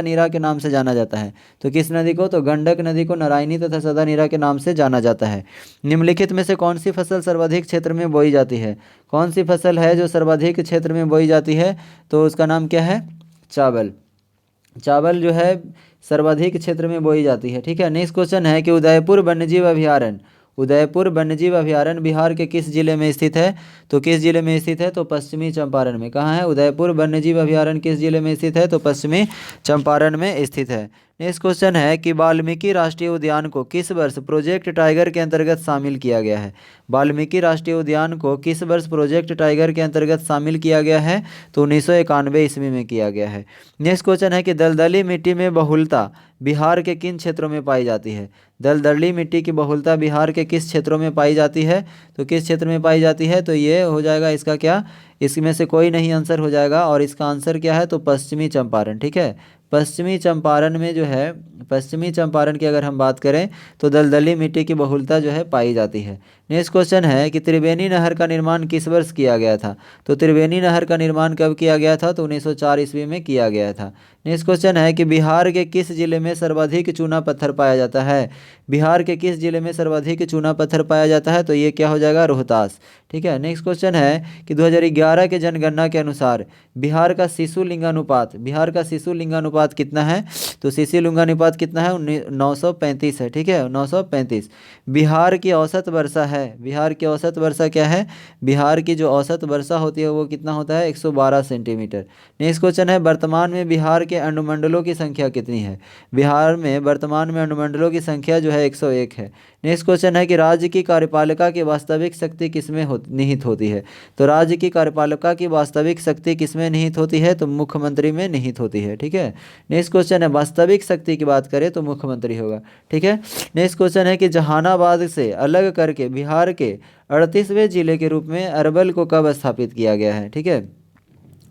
नीरा के नाम से जाना जाता है? तो किस नदी को? तो गंडक नदी को नारायणी तथा सदा नीरा के नाम से जाना जाता है। निम्नलिखित में से कौन सी फसल सर्वाधिक क्षेत्र में बोई जाती है? कौन सी फसल है जो सर्वाधिक क्षेत्र में बोई जाती है? तो उसका नाम क्या है? चावल। चावल जो है सर्वाधिक क्षेत्र में बोई जाती है। ठीक है। नेक्स्ट क्वेश्चन है कि उदयपुर वन्यजीव अभयारण्य बिहार के किस जिले में स्थित है? तो किस जिले में स्थित है? तो पश्चिमी चंपारण में। कहाँ है? उदयपुर वन्यजीव अभयारण्य किस जिले में स्थित है? तो पश्चिमी चंपारण में स्थित है। नेक्स्ट क्वेश्चन है कि वाल्मीकि राष्ट्रीय उद्यान को किस वर्ष प्रोजेक्ट टाइगर के अंतर्गत शामिल किया गया है? वाल्मीकि राष्ट्रीय उद्यान को किस वर्ष प्रोजेक्ट टाइगर के अंतर्गत शामिल किया गया है? तो 1991 ईस्वी में किया गया है। नेक्स्ट क्वेश्चन है कि दलदली मिट्टी में बहुलता बिहार के किन क्षेत्रों में पाई जाती है? दलदली मिट्टी की बहुलता बिहार के किस क्षेत्रों में पाई जाती है? तो किस क्षेत्र में पाई जाती है? तो ये हो जाएगा इसका क्या? इसमें से कोई नहीं आंसर हो जाएगा और इसका आंसर क्या है? तो पश्चिमी चंपारण। ठीक है, पश्चिमी चंपारण में जो है, पश्चिमी चंपारण की अगर हम बात करें तो दलदली मिट्टी की बहुलता जो है पाई जाती है। नेक्स्ट क्वेश्चन है कि त्रिवेणी नहर का निर्माण किस वर्ष किया गया था? तो त्रिवेणी नहर का निर्माण कब किया गया था? तो 1904 ईस्वी में किया गया था। नेक्स्ट क्वेश्चन है कि बिहार के किस जिले में सर्वाधिक चूना पत्थर पाया जाता है? बिहार के किस जिले में सर्वाधिक चूना पत्थर पाया जाता है? तो ये क्या हो जाएगा? रोहतास। ठीक है। नेक्स्ट क्वेश्चन है कि 2011 के जनगणना के अनुसार बिहार का शिशु लिंगानुपात कितना है? तो शिशु लिंगानुपात कितना है? 935 है। ठीक है, 935। बिहार की औसत वर्षा क्या है? बिहार की जो औसत वर्षा होती है वो कितना होता है? 112 सेंटीमीटर। नेक्स्ट क्वेश्चन है वर्तमान में बिहार के अनुमंडलों की संख्या कितनी है? बिहार में वर्तमान में अनुमंडलों की संख्या जो है 101 है। नेक्स्ट क्वेश्चन है कि राज्य की कार्यपालिका की वास्तविक शक्ति किसमें निहित होती है? तो राज्य की कार्यपालिका की वास्तविक शक्ति किसमें निहित होती है? तो मुख्यमंत्री में निहित होती है। ठीक है, नेक्स्ट क्वेश्चन है, वास्तविक शक्ति की बात करें तो मुख्यमंत्री होगा। ठीक है, नेक्स्ट क्वेश्चन है कि जहानाबाद से अलग करके बिहार के 38वें जिले के रूप में अरवल को कब स्थापित किया गया है? ठीक है,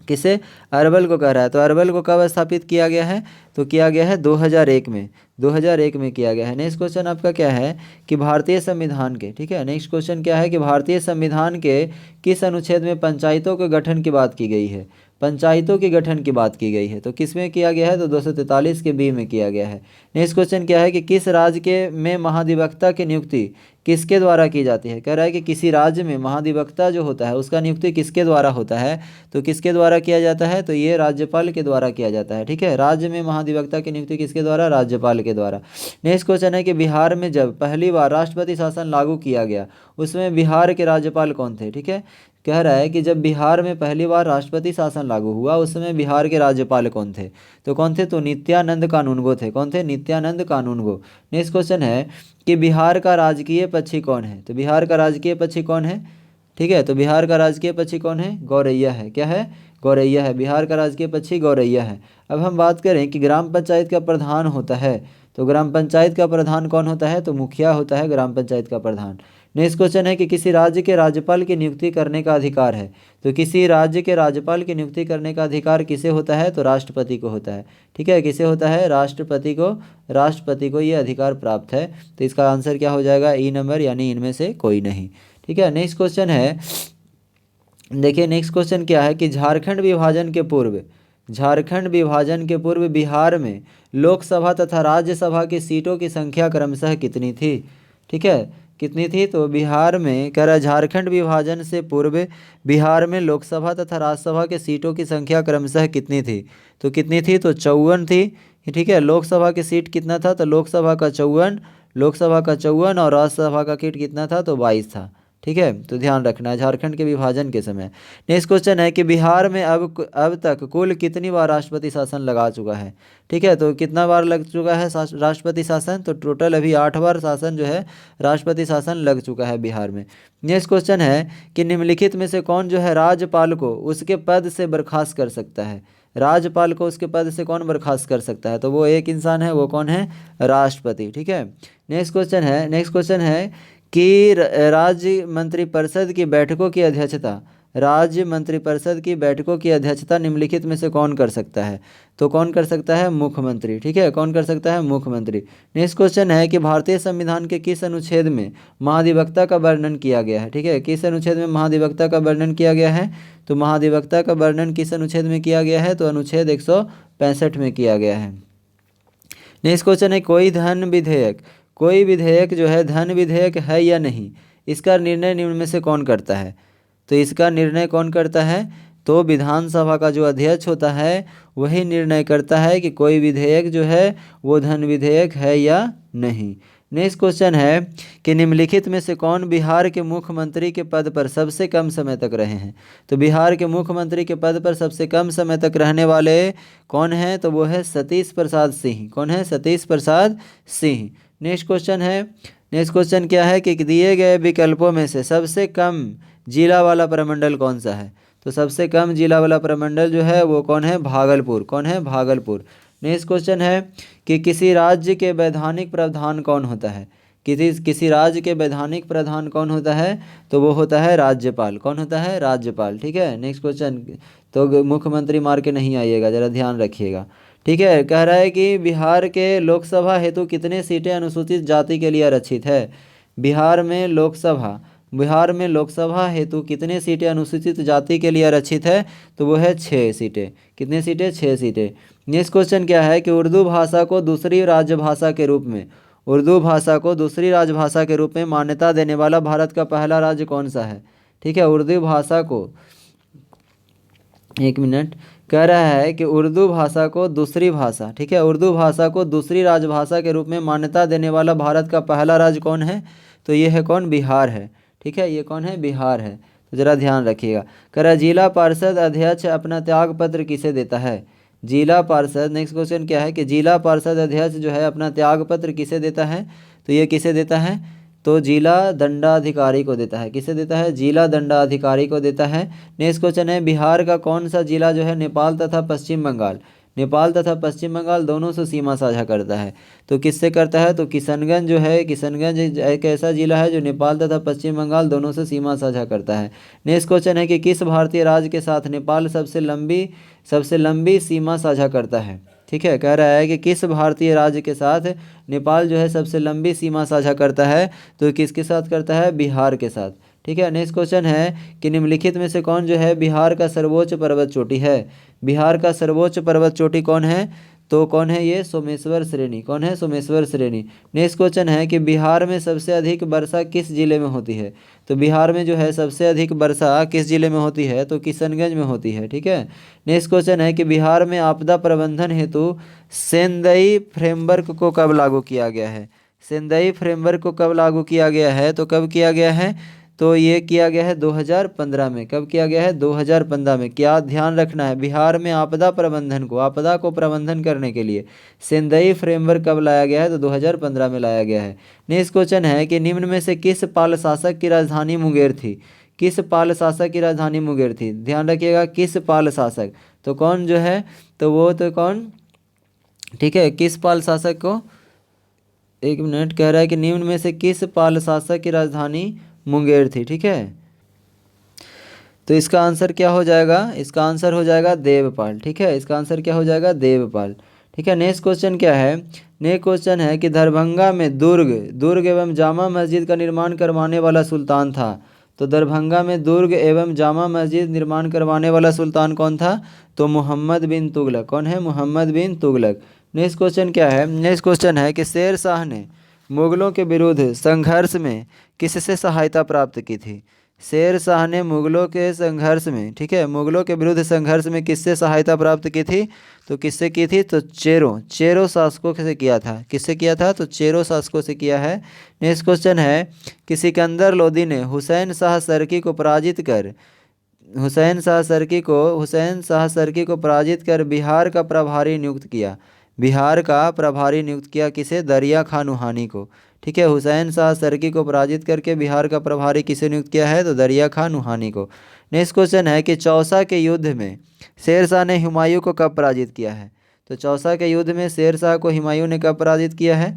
किसे? अरवल को कह रहा है। तो अरवल को कब स्थापित किया गया है? तो किया गया है 2001 में, 2001 में किया गया है। नेक्स्ट क्वेश्चन आपका क्या है कि भारतीय संविधान के, ठीक है, नेक्स्ट क्वेश्चन क्या है कि भारतीय संविधान के किस अनुच्छेद में पंचायतों के गठन की बात की गई है? पंचायतों के गठन की बात की गई है। तो किस में किया गया है? तो 243 के बी में किया गया है। नेक्स्ट क्वेश्चन क्या है कि किस राज्य के में महाधिवक्ता की नियुक्ति किसके द्वारा की जाती है? कह रहा है कि किसी राज्य में महाधिवक्ता जो होता है उसका नियुक्ति किसके द्वारा होता है? तो किसके द्वारा किया जाता है? तो ये राज्यपाल के द्वारा किया जाता है। ठीक है, राज्य में महाधिवक्ता की नियुक्ति किसके द्वारा? राज्यपाल के द्वारा। नेक्स्ट क्वेश्चन है कि बिहार में जब पहली बार राष्ट्रपति शासन लागू किया गया उसमें बिहार के राज्यपाल कौन थे? ठीक है, कह रहा है कि जब बिहार में पहली बार राष्ट्रपति शासन लागू हुआ उस समय बिहार के राज्यपाल कौन थे? तो कौन थे? तो नित्यानंद कानूनगो थे। कौन थे? नित्यानंद कानूनगो। नेक्स्ट क्वेश्चन है कि बिहार का राजकीय पक्षी कौन है? तो बिहार का राजकीय पक्षी कौन है? ठीक है, तो बिहार का राजकीय पक्षी कौन है? गौरैया है। क्या है? गौरैया है। बिहार का राजकीय पक्षी गौरैया है। अब हम बात करें कि ग्राम पंचायत का प्रधान होता है, तो ग्राम पंचायत का प्रधान कौन होता है? तो मुखिया होता है ग्राम पंचायत का प्रधान। नेक्स्ट क्वेश्चन है कि किसी राज्य के राज्यपाल की नियुक्ति करने का अधिकार है, तो किसी राज्य के राज्यपाल की नियुक्ति करने का अधिकार किसे होता है? तो राष्ट्रपति को होता है। ठीक है, किसे होता है? राष्ट्रपति को, राष्ट्रपति को ये अधिकार प्राप्त है। तो इसका आंसर क्या हो जाएगा? ई नंबर, यानी इनमें से कोई नहीं। ठीक है, नेक्स्ट क्वेश्चन है, देखिए नेक्स्ट क्वेश्चन क्या है कि झारखंड विभाजन के पूर्व, झारखंड विभाजन के पूर्व बिहार में लोकसभा तथा राज्यसभा की सीटों की संख्या क्रमशः कितनी थी? ठीक है, कितनी थी? तो बिहार में कह रहा है झारखंड विभाजन से पूर्व बिहार में लोकसभा तथा राज्यसभा के सीटों की संख्या क्रमशः कितनी थी? तो कितनी थी? तो 54 थी। ठीक है, लोकसभा की सीट कितना था? तो लोकसभा का 54, लोकसभा का 54 और राज्यसभा का सीट कितना था? तो 22 था। ठीक है, तो ध्यान रखना है झारखंड के विभाजन के समय। नेक्स्ट क्वेश्चन है कि बिहार में अब तक कुल कितनी बार राष्ट्रपति शासन लगा चुका है? ठीक है, तो कितना बार लग चुका है राष्ट्रपति शासन? तो टोटल अभी 8 बार शासन जो है राष्ट्रपति शासन लग चुका है बिहार में। नेक्स्ट क्वेश्चन है कि निम्नलिखित में से कौन जो है राज्यपाल को उसके पद से बर्खास्त कर सकता है? राज्यपाल को उसके पद से कौन बर्खास्त कर सकता है? तो वो एक इंसान है, वो कौन है? राष्ट्रपति। ठीक है, नेक्स्ट क्वेश्चन है कि राज्य मंत्रिपरिषद की बैठकों की अध्यक्षता, राज्य मंत्रिपरिषद की बैठकों की अध्यक्षता निम्नलिखित में से कौन कर सकता है? तो कौन कर सकता है? मुख्यमंत्री। ठीक है, कौन कर सकता है? मुख्यमंत्री। नेक्स्ट क्वेश्चन है कि भारतीय संविधान के किस अनुच्छेद में महाधिवक्ता का वर्णन किया गया है? ठीक है, किस अनुच्छेद में महाधिवक्ता का वर्णन किया गया है? तो महाधिवक्ता का वर्णन किस अनुच्छेद में किया गया है? तो अनुच्छेद 165 में किया गया है। नेक्स्ट क्वेश्चन है कोई विधेयक जो है धन विधेयक है या नहीं, इसका निर्णय निम्न में से कौन करता है? तो इसका निर्णय कौन करता है? तो विधानसभा का जो अध्यक्ष होता है वही निर्णय करता है कि कोई विधेयक जो है वो धन विधेयक है या नहीं। नेक्स्ट क्वेश्चन है कि निम्नलिखित में से कौन बिहार के मुख्यमंत्री के पद पर सबसे कम समय तक रहे हैं? तो बिहार के मुख्यमंत्री के पद पर सबसे कम समय तक रहने वाले कौन हैं? तो वो है सतीश प्रसाद सिंह। कौन है? सतीश प्रसाद सिंह। नेक्स्ट क्वेश्चन क्या है कि दिए गए विकल्पों में से सबसे कम जिला वाला प्रमंडल कौन सा है? तो सबसे कम जिला वाला प्रमंडल जो है वो कौन है? भागलपुर। कौन है? भागलपुर। नेक्स्ट क्वेश्चन है कि किसी राज्य के वैधानिक प्रधान कौन होता है? किसी राज्य के वैधानिक प्रधान कौन होता है? तो वो होता है राज्यपाल। कौन होता है? राज्यपाल। ठीक है, नेक्स्ट क्वेश्चन, तो मुख्यमंत्री मार के नहीं आइएगा, ज़रा ध्यान रखिएगा। ठीक है, कह रहा है कि बिहार के लोकसभा हेतु कितने सीटें अनुसूचित जाति के लिए आरक्षित है? बिहार में लोकसभा हेतु कितने सीटें अनुसूचित जाति के लिए आरक्षित है? तो वो है 6 सीटें। कितने सीटें? 6 सीटें। नेक्स्ट क्वेश्चन क्या है कि उर्दू भाषा को दूसरी राजभाषा के रूप में मान्यता देने वाला भारत का पहला राज्य कौन सा है? ठीक है, उर्दू भाषा को, एक मिनट, कह रहा है कि उर्दू भाषा को दूसरी भाषा, ठीक है, उर्दू भाषा को दूसरी राजभाषा के रूप में मान्यता देने वाला भारत का पहला राज्य कौन है? तो ये है कौन? बिहार है। ठीक है, ये कौन है? बिहार है। तो ज़रा ध्यान रखिएगा। कह रहा है जिला पार्षद अध्यक्ष अपना त्याग पत्र किसे देता है? जिला पार्षद, नेक्स्ट क्वेश्चन क्या है कि जिला पार्षद अध्यक्ष जो है अपना त्याग पत्र किसे देता है? तो ये किसे देता है? तो जिला दंडाधिकारी को देता है। किसे देता है? जिला दंडाधिकारी को देता है। नेक्स्ट क्वेश्चन है, बिहार का कौन सा जिला जो है नेपाल तथा पश्चिम बंगाल, नेपाल तथा पश्चिम बंगाल दोनों से सीमा साझा करता है? तो किससे करता है? तो किशनगंज जो है, किशनगंज एक ऐसा जिला है जो नेपाल तथा पश्चिम बंगाल दोनों से सीमा साझा करता है। नेक्स्ट क्वेश्चन है कि किस भारतीय राज्य के साथ नेपाल सबसे लंबी सीमा साझा करता है? ठीक है, कह रहा है कि किस भारतीय राज्य के साथ नेपाल जो है सबसे लंबी सीमा साझा करता है? तो किसके साथ करता है? बिहार के साथ। ठीक है, नेक्स्ट क्वेश्चन है कि निम्नलिखित में से कौन जो है बिहार का सर्वोच्च पर्वत चोटी है? बिहार का सर्वोच्च पर्वत चोटी कौन है? तो कौन है ये? सोमेश्वर श्रेणी। कौन है? सोमेश्वर श्रेणी। नेक्स्ट क्वेश्चन है कि बिहार में सबसे अधिक वर्षा किस जिले में होती है? तो बिहार में जो है सबसे अधिक वर्षा किस जिले में होती है? तो किशनगंज में होती है। ठीक है, नेक्स्ट क्वेश्चन है कि बिहार में आपदा प्रबंधन हेतु सेंदई फ्रेमवर्क को कब लागू किया गया है? सेंदई फ्रेमवर्क को कब लागू किया गया है? तो कब किया गया है? तो ये किया गया है 2015 में। कब किया गया है? 2015 में। क्या ध्यान रखना है? बिहार में आपदा को प्रबंधन करने के लिए सेंदई फ्रेमवर्क कब लाया गया है? तो 2015 में लाया गया है। नेक्स्ट क्वेश्चन है कि निम्न में से किस पाल शासक की राजधानी मुंगेर थी? किस पाल शासक की राजधानी मुंगेर थी? ध्यान रखिएगा, किस पाल शासक। तो कौन जो है? तो वो तो कौन? ठीक है, किस पाल शासक को? एक मिनट, कह रहा है कि निम्न में से किस पाल शासक की राजधानी मुंगेर थी? ठीक है, तो इसका आंसर क्या हो जाएगा? इसका आंसर हो जाएगा देवपाल। ठीक है, इसका आंसर क्या हो जाएगा? देवपाल। ठीक है, नेक्स्ट क्वेश्चन क्या है? नेक्स्ट क्वेश्चन है कि दरभंगा में दुर्ग एवं जामा मस्जिद का निर्माण करवाने वाला सुल्तान था। तो दरभंगा में दुर्ग एवं जामा मस्जिद निर्माण करवाने वाला सुल्तान कौन था? तो मोहम्मद बिन तुगलक। कौन है? मोहम्मद बिन तुगलक। नेक्स्ट क्वेश्चन क्या है? नेक्स्ट क्वेश्चन है कि शेर शाह ने मुगलों के विरुद्ध संघर्ष में किससे सहायता प्राप्त की थी? शेर शाह ने मुगलों के संघर्ष में, ठीक है, मुगलों के विरुद्ध संघर्ष में किससे सहायता प्राप्त की थी? तो किससे की थी? तो चेरो शासकों से किया था। किससे किया था? तो चेरो शासकों से किया है। नेक्स्ट क्वेश्चन है कि सिकंदर लोदी ने हुसैन शाह सरकी को पराजित कर बिहार का प्रभारी नियुक्त किया। बिहार का प्रभारी नियुक्त किया किसे? दरिया खान नूहानी को। ठीक है, हुसैन शाह सरकी को पराजित करके बिहार का प्रभारी किसे नियुक्त किया है? तो दरिया खान नूहानी को। नेक्स्ट क्वेश्चन है कि चौसा के युद्ध में शेर शाह ने हुमायूं को कब पराजित किया है? तो चौसा के युद्ध में शेर शाह को हुमायूं ने कब पराजित किया है?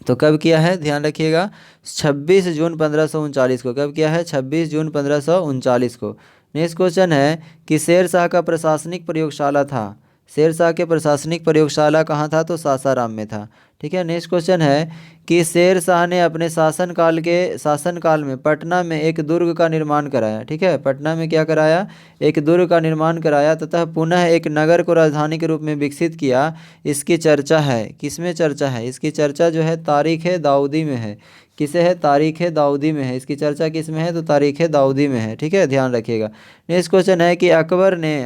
तो कब किया है? ध्यान रखिएगा, 26 जून 1539 को। कब किया है? 26 जून 1539 को। नेक्स्ट क्वेश्चन है कि शेर शाह का प्रशासनिक प्रयोगशाला था। शेर शाह के प्रशासनिक प्रयोगशाला कहाँ था? तो सासाराम में था। ठीक है, नेक्स्ट क्वेश्चन है कि शेर शाह ने अपने शासनकाल में पटना में एक दुर्ग का निर्माण कराया। ठीक है, पटना में क्या कराया? एक दुर्ग का निर्माण कराया तथा पुनः एक नगर को राजधानी के रूप में विकसित किया। इसकी चर्चा है, किसमें चर्चा है? इसकी चर्चा जो है तारीख़ दाऊदी में है। किसे है? तारीख़ दाऊदी में है। इसकी चर्चा किस में है? तो तारीख़ दाऊदी में है। ठीक है, ध्यान रखिएगा। नेक्स्ट क्वेश्चन है कि अकबर ने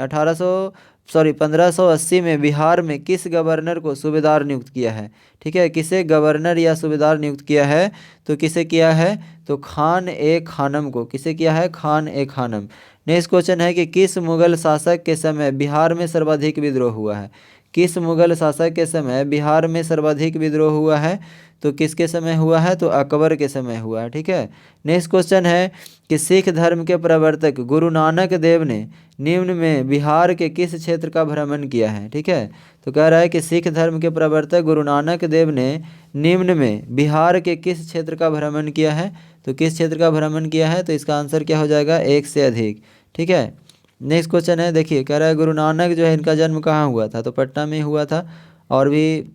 1580 में बिहार में किस गवर्नर को सूबेदार नियुक्त किया है? ठीक है, किसे गवर्नर या सूबेदार नियुक्त किया है? तो किसे किया है? तो खान ए खानम को। किसे किया है? खान ए खानम। नेक्स्ट क्वेश्चन है कि किस मुगल शासक के समय बिहार में सर्वाधिक विद्रोह हुआ है? किस मुगल शासक के समय बिहार में सर्वाधिक विद्रोह हुआ है? तो किसके समय हुआ है? तो अकबर के समय हुआ है। ठीक है, नेक्स्ट क्वेश्चन है कि सिख धर्म के प्रवर्तक गुरु नानक देव ने निम्न में बिहार के किस क्षेत्र का भ्रमण किया है? ठीक है, तो कह रहा है कि सिख धर्म के प्रवर्तक गुरु नानक देव ने निम्न में बिहार के किस क्षेत्र का भ्रमण किया है? तो किस क्षेत्र का भ्रमण किया है? तो इसका आंसर क्या हो जाएगा? एक से अधिक। ठीक है, नेक्स्ट क्वेश्चन है, देखिए कह रहा है गुरु नानक जो है इनका जन्म कहाँ हुआ था? तो पटना में हुआ था, और भी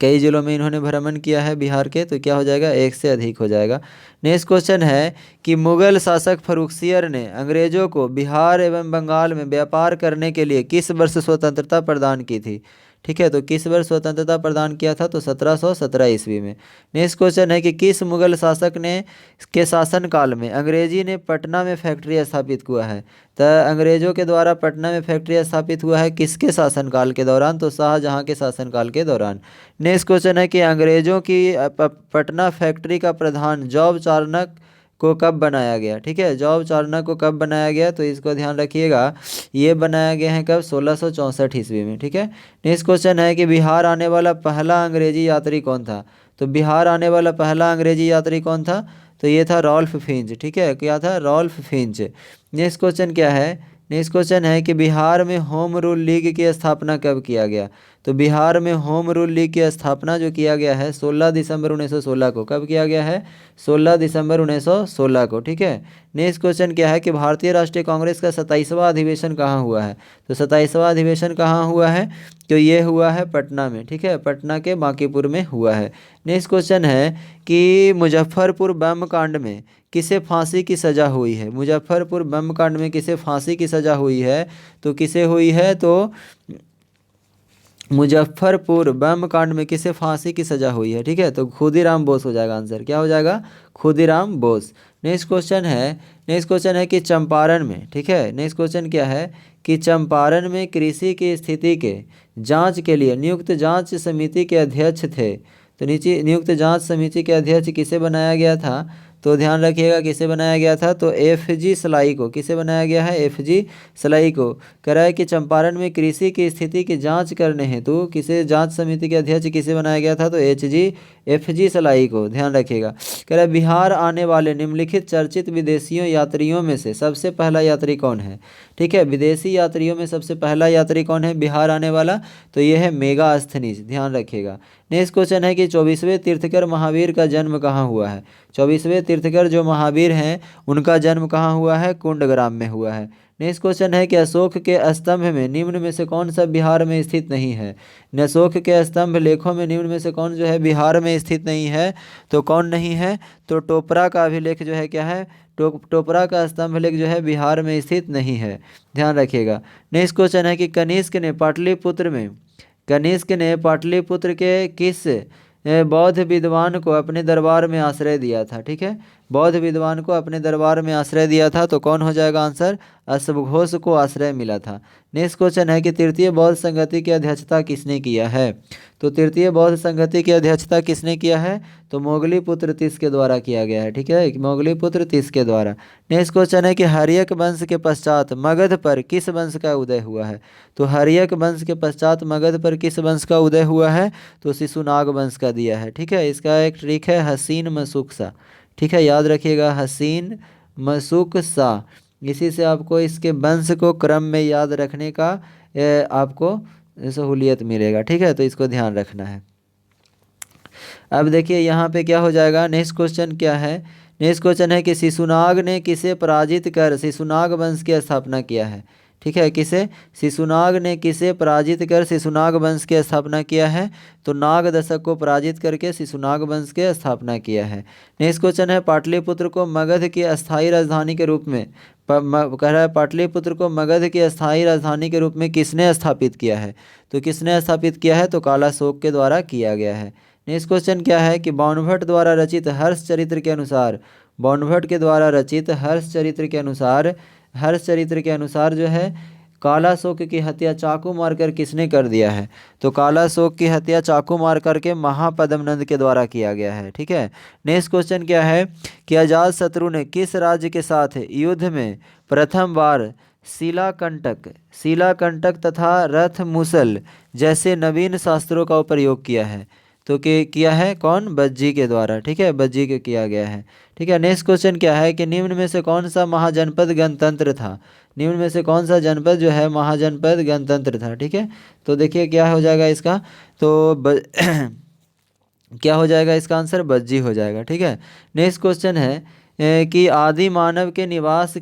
कई जिलों में इन्होंने भ्रमण किया है बिहार के। तो क्या हो जाएगा? एक से अधिक हो जाएगा। नेक्स्ट क्वेश्चन है कि मुगल शासक फर्रुखसियर ने अंग्रेजों को बिहार एवं बंगाल में व्यापार करने के लिए किस वर्ष स्वतंत्रता प्रदान की थी? ठीक है, तो किस वर्ष स्वतंत्रता प्रदान किया था? तो 1717 ईस्वी में। नेक्स्ट क्वेश्चन है कि किस मुगल शासक ने के शासनकाल में अंग्रेजी ने पटना में फैक्ट्री स्थापित हुआ है? तो अंग्रेजों के द्वारा पटना में फैक्ट्री स्थापित हुआ है किसके शासनकाल के दौरान? तो शाहजहाँ के शासनकाल के दौरान। नेक्स्ट क्वेश्चन है कि अंग्रेजों की पटना फैक्ट्री का प्रधान जॉब चार्नक को कब बनाया गया, ठीक है, जॉब चार्नर को कब बनाया गया, तो इसको ध्यान रखिएगा, ये बनाया गया है कब, 1664 ईस्वी में, ठीक है। नेक्स्ट क्वेश्चन है कि बिहार आने वाला पहला अंग्रेजी यात्री कौन था। तो बिहार आने वाला पहला अंग्रेजी यात्री कौन था, तो ये था रॉल्फ फिंच, ठीक है, क्या था, रॉल्फ फिंच। नेक्स्ट क्वेश्चन क्या है, नेक्स्ट क्वेश्चन है कि बिहार में होम रूल लीग की स्थापना कब किया गया। तो बिहार में होम रूल लीग की स्थापना जो किया गया है 16 दिसंबर 1916 को, कब किया गया है, 16 दिसंबर 1916 को, ठीक है। नेक्स्ट क्वेश्चन क्या है कि भारतीय राष्ट्रीय कांग्रेस का 27वां अधिवेशन कहाँ हुआ है। तो 27वां अधिवेशन कहाँ हुआ है, तो ये हुआ है पटना में, ठीक है, पटना के बांकीपुर में हुआ है। नेक्स्ट क्वेश्चन है कि मुजफ्फरपुर बम कांड में किसे फांसी की सज़ा हुई है। मुजफ्फरपुर बम कांड में किसे फांसी की सज़ा हुई है, तो किसे हुई है, तो मुजफ्फरपुर बम कांड में किसे फांसी की सज़ा हुई है, ठीक है, तो खुदीराम बोस हो जाएगा आंसर, क्या हो जाएगा, खुदीराम बोस। नेक्स्ट क्वेश्चन है, नेक्स्ट क्वेश्चन है कि चंपारण में, ठीक है, नेक्स्ट क्वेश्चन क्या है कि चंपारण में कृषि की स्थिति के जांच के लिए नियुक्त जांच समिति के अध्यक्ष थे। तो नीचे नियुक्त जांच समिति के अध्यक्ष किसे बनाया गया था, तो ध्यान रखिएगा किसे बनाया गया था, तो FG सलाई को, किसे बनाया गया है, FG सलाई को। कह रहा है कि चंपारण में कृषि की स्थिति की जांच करने हेतु किसे जांच समिति के अध्यक्ष किसे बनाया गया था, तो FG सलाई को, ध्यान रखिएगा। कह रहा है बिहार आने वाले निम्नलिखित चर्चित विदेशियों यात्रियों में से सबसे पहला यात्री कौन है, ठीक है, विदेशी यात्रियों में सबसे पहला यात्री कौन है बिहार आने वाला, तो ये है मेगास्थनीज, ध्यान रखिएगा। नेक्स्ट क्वेश्चन है कि 24वें तीर्थकर महावीर का जन्म कहाँ हुआ है। 24वें तीर्थकर जो महावीर हैं उनका जन्म कहाँ हुआ है, कुंडग्राम में हुआ है। नेक्स्ट क्वेश्चन है कि अशोक के स्तंभ में निम्न में से कौन सा बिहार में स्थित नहीं है। अशोक के स्तंभ लेखों में निम्न में से कौन जो है बिहार में स्थित नहीं है, तो कौन नहीं है, तो टोपरा का अभिलेख जो है क्या है, टोपरा का स्तंभ लेख जो है बिहार में स्थित नहीं है, ध्यान रखिएगा। नेक्स्ट क्वेश्चन है कि कनिष्क ने पाटलिपुत्र में, कनिष्क ने पाटलिपुत्र के किस बौद्ध विद्वान को अपने दरबार में आश्रय दिया था, ठीक है, बौद्ध विद्वान को अपने दरबार में आश्रय दिया था, तो कौन हो जाएगा आंसर, अश्वघोष को आश्रय मिला था। नेक्स्ट क्वेश्चन है कि तृतीय बौद्ध संगति की अध्यक्षता किसने किया है। तो तृतीय बौद्ध संगति की अध्यक्षता किसने किया है, तो मोगलीपुत्र तीस के द्वारा किया गया है, ठीक है, मोगलीपुत्र तीस के द्वारा। नेक्स्ट क्वेश्चन है कि हर्यक वंश के पश्चात मगध पर किस वंश का उदय हुआ है। तो हर्यक वंश के पश्चात मगध पर किस वंश का उदय हुआ है, तो शिशुनाग वंश का दिया है, ठीक है। इसका एक ट्रिक है हसीन मशूक सा, ठीक है, याद रखिएगा हसीन मशूक सा, इसी से आपको इसके वंश को क्रम में याद रखने का आपको सहूलियत मिलेगा, ठीक है, तो इसको ध्यान रखना है। अब देखिए यहाँ पे क्या हो जाएगा, नेक्स्ट क्वेश्चन क्या है, नेक्स्ट क्वेश्चन है कि शिशुनाग ने किसे पराजित कर शिशुनाग वंश की स्थापना किया है, ठीक है, किसे, शिशुनाग ने किसे पराजित कर शिशुनाग वंश की स्थापना किया है, तो नाग दशक को पराजित करके शिशुनाग वंश की स्थापना किया है। नेक्स्ट क्वेश्चन है पाटलिपुत्र को मगध की अस्थायी राजधानी के रूप में कह रहा है पाटलिपुत्र को मगध की अस्थायी राजधानी के रूप में किसने स्थापित किया है, तो किसने स्थापित किया है, तो कालाशोक के द्वारा किया गया है। नेक्स्ट क्वेश्चन क्या है कि बाणभट्ट द्वारा रचित हर्ष चरित्र के अनुसार, बाणभट्ट के द्वारा रचित हर्ष चरित्र के अनुसार, हर्ष चरित्र के अनुसार जो है कालाशोक की हत्या चाकू मारकर किसने कर दिया है, तो कालाशोक की हत्या चाकू मार करके महापद्मनंद के द्वारा किया गया है, ठीक है। नेक्स्ट क्वेश्चन क्या है कि अजातशत्रु ने किस राज्य के साथ युद्ध में प्रथम बार शिलाकंटक तथा रथ मुसल जैसे नवीन शास्त्रों का प्रयोग किया है, तो किया है कौन, बज्जी के द्वारा, ठीक है, बज्जी के किया गया है, ठीक है। नेक्स्ट क्वेश्चन क्या है कि निम्न में से कौन सा महाजनपद गणतंत्र था, निम्न में से कौन सा जनपद जो है महाजनपद गणतंत्र था, ठीक है। तो देखिए क्या हो जाएगा इसका, तो क्या हो जाएगा इसका आंसर, बज्जी हो जाएगा, ठीक है। नेक्स्ट क्वेश्चन है कि आदि मानव के निवास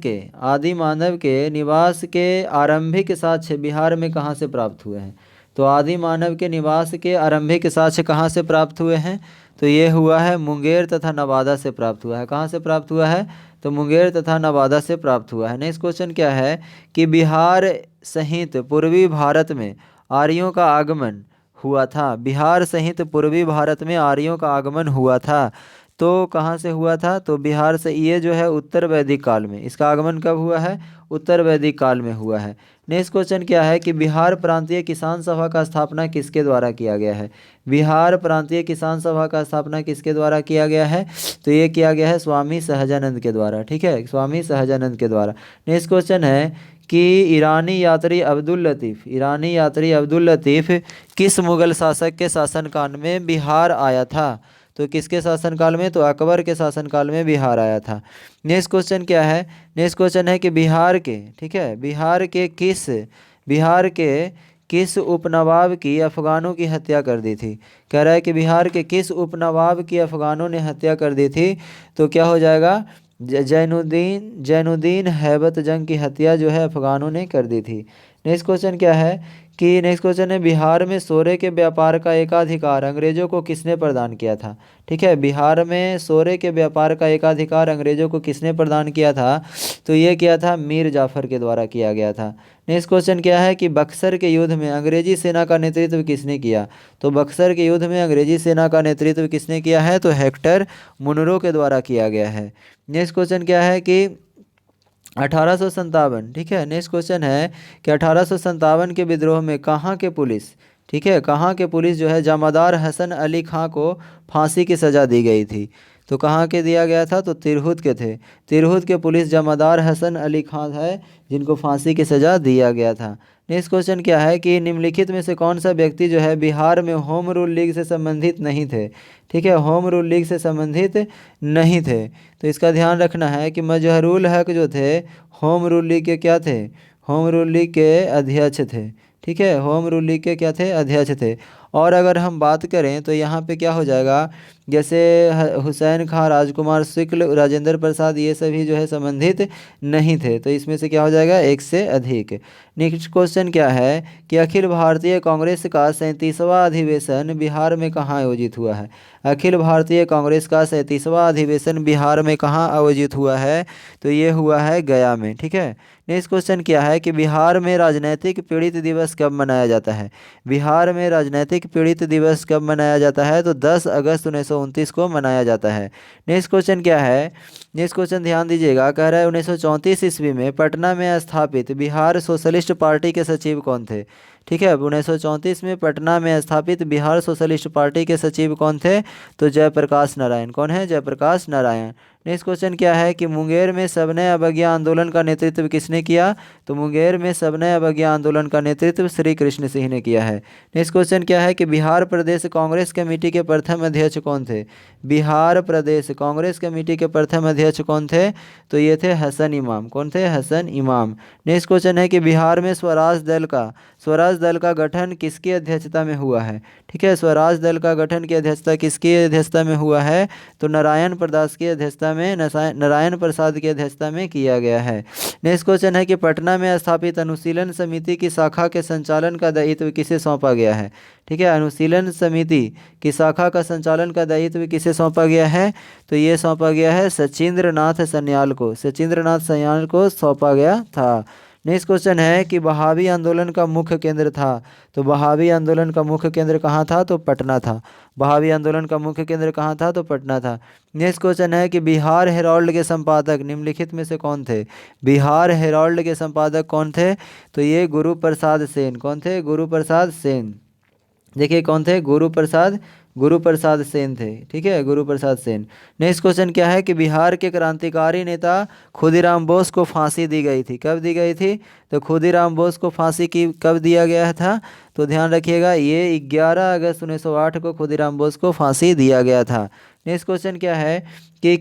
के आरंभिक साक्ष्य बिहार में कहाँ से प्राप्त हुए हैं। तो आदि मानव के निवास के आरंभिक साक्ष्य कहाँ से प्राप्त हुए हैं, तो ये हुआ है मुंगेर तथा नवादा से प्राप्त हुआ है। कहाँ से प्राप्त हुआ है, तो मुंगेर तथा नवादा से प्राप्त हुआ है। नेक्स्ट क्वेश्चन क्या है कि बिहार सहित पूर्वी भारत में आर्यों का आगमन हुआ था, बिहार सहित पूर्वी भारत में आर्यों का आगमन हुआ था, तो कहाँ से हुआ था, तो बिहार से, ये जो है उत्तर वैदिक काल में, इसका आगमन कब हुआ है, उत्तर वैदिक काल में हुआ है। नेक्स्ट क्वेश्चन क्या है कि बिहार प्रांतीय किसान सभा का स्थापना किसके द्वारा किया गया है? बिहार प्रांतीय किसान सभा का स्थापना किसके द्वारा किया गया है? तो ये किया गया है स्वामी सहजानंद के द्वारा। ठीक है, स्वामी सहजानंद के द्वारा। नेक्स्ट क्वेश्चन है कि ईरानी यात्री अब्दुल लतीफ़ किस मुगल शासक के शासनकाल में बिहार आया था? तो किसके शासनकाल में? तो अकबर के शासनकाल में बिहार आया था। नेक्स्ट क्वेश्चन क्या है? नेक्स्ट क्वेश्चन है कि बिहार के, ठीक है, बिहार के किस उपनवाब की अफगानों की हत्या कर दी थी? कह रहा है कि बिहार के किस उपनवाब की अफगानों ने हत्या कर दी थी? तो क्या हो जाएगा? जैनुद्दीन हैबत जंग की हत्या जो है अफगानों ने कर दी थी। नेक्स्ट क्वेश्चन क्या है कि नेक्स्ट क्वेश्चन है बिहार में सोरे के व्यापार का एकाधिकार अंग्रेजों को किसने प्रदान किया था? ठीक है, बिहार में सोरे के व्यापार का एकाधिकार अंग्रेजों को किसने प्रदान किया था? तो ये किया था मीर जाफर के द्वारा किया गया था। नेक्स्ट क्वेश्चन क्या है कि बक्सर के युद्ध में अंग्रेजी सेना का नेतृत्व किसने किया? तो बक्सर के युद्ध में अंग्रेजी सेना का नेतृत्व किसने किया है? तो हेक्टर मुनरो के द्वारा किया गया है। नेक्स्ट क्वेश्चन क्या है कि 1857, ठीक है, नेक्स्ट क्वेश्चन है कि 1857 के विद्रोह में कहाँ के पुलिस, ठीक है, कहाँ के पुलिस जो है जमादार हसन अली खां को फांसी की सज़ा दी गई थी? तो कहाँ के दिया गया था? तो तिरहुत के थे। तिरहुत के पुलिस जमादार हसन अली खां है जिनको फांसी की सज़ा दिया गया था। नेक्स्ट क्वेश्चन क्या है कि निम्नलिखित में से कौन सा व्यक्ति जो है बिहार में होम रूल लीग से संबंधित नहीं थे? ठीक है, होम रूल लीग से संबंधित नहीं थे। तो इसका ध्यान रखना है कि मजहरुल हक जो थे होम रूल लीग के क्या थे? होम रूल लीग के अध्यक्ष थे। ठीक है, होम रूल लीग के क्या थे? अध्यक्ष थे। और अगर हम बात करें तो यहाँ पे क्या हो जाएगा, जैसे हुसैन खां, राजकुमार शुक्ल, राजेंद्र प्रसाद, ये सभी जो है संबंधित नहीं थे। तो इसमें से क्या हो जाएगा? एक से अधिक। नेक्स्ट क्वेश्चन क्या है कि अखिल भारतीय कांग्रेस का 37वां अधिवेशन बिहार में कहाँ आयोजित हुआ है? अखिल भारतीय कांग्रेस का 37वां अधिवेशन बिहार में कहाँ आयोजित हुआ है? तो ये हुआ है गया में। ठीक है, नेक्स्ट क्वेश्चन क्या है कि बिहार में राजनैतिक पीड़ित दिवस कब मनाया जाता है? बिहार में राजनैतिक पीड़ित दिवस कब मनाया जाता है? तो 10 अगस्त 1929 को मनाया जाता है। नेक्स्ट क्वेश्चन क्या है? नेक्स्ट क्वेश्चन ध्यान दीजिएगा, कह रहा है 1934 ईस्वी में पटना में स्थापित बिहार सोशलिस्ट पार्टी के सचिव कौन थे? ठीक है, 1934 में पटना में स्थापित बिहार सोशलिस्ट पार्टी के सचिव कौन थे? तो जयप्रकाश नारायण। कौन है? जयप्रकाश नारायण। नेक्स्ट क्वेश्चन क्या है कि मुंगेर में सविनय अवज्ञा आंदोलन का नेतृत्व किसने किया? तो मुंगेर में सविनय अवज्ञा आंदोलन का नेतृत्व श्री कृष्ण सिंह ने किया है। नेक्स्ट क्वेश्चन क्या है कि बिहार प्रदेश कांग्रेस कमेटी के प्रथम अध्यक्ष कौन थे? बिहार प्रदेश कांग्रेस कमेटी के प्रथम अध्यक्ष कौन थे? तो ये थे हसन इमाम। कौन थे? हसन इमाम। नेक्स्ट क्वेश्चन है कि बिहार में स्वराज दल का गठन किसकी अध्यक्षता में हुआ है? ठीक है, स्वराज दल का गठन की अध्यक्षता किसकी अध्यक्षता में हुआ है? तो नारायण प्रसाद की अध्यक्षता में किया गया है। नेक्स्ट क्वेश्चन है कि पटना में स्थापित अनुशीलन समिति की शाखा के संचालन का दायित्व किसे सौंपा गया है? ठीक है, अनुशीलन समिति की शाखा का संचालन का दायित्व किसे सौंपा गया है? तो ये सौंपा गया है सचिंद्र नाथ सन्याल को। सचिंद्र नाथ सन्याल को सौंपा गया था। नेक्स्ट क्वेश्चन है कि बहावी आंदोलन का मुख्य केंद्र था। तो बहावी आंदोलन का मुख्य केंद्र कहाँ था? तो पटना था। बहावी आंदोलन का मुख्य केंद्र कहाँ था? तो पटना था। नेक्स्ट क्वेश्चन है कि बिहार हेराल्ड के संपादक निम्नलिखित में से कौन थे? बिहार हेराल्ड के संपादक कौन थे? तो ये गुरु प्रसाद सेन। कौन थे? गुरु प्रसाद सेन। देखिए कौन थे? गुरु प्रसाद सेन थे। ठीक है, गुरु प्रसाद सेन। नेक्स्ट क्वेश्चन क्या है कि बिहार के क्रांतिकारी नेता खुदीराम बोस को फांसी दी गई थी। कब दी गई थी? तो खुदीराम बोस को फांसी की कब दिया गया था? तो ध्यान रखिएगा, ये 11 अगस्त 1908 को खुदीराम बोस को फांसी दिया गया था। नेक्स्ट क्वेश्चन क्या है कि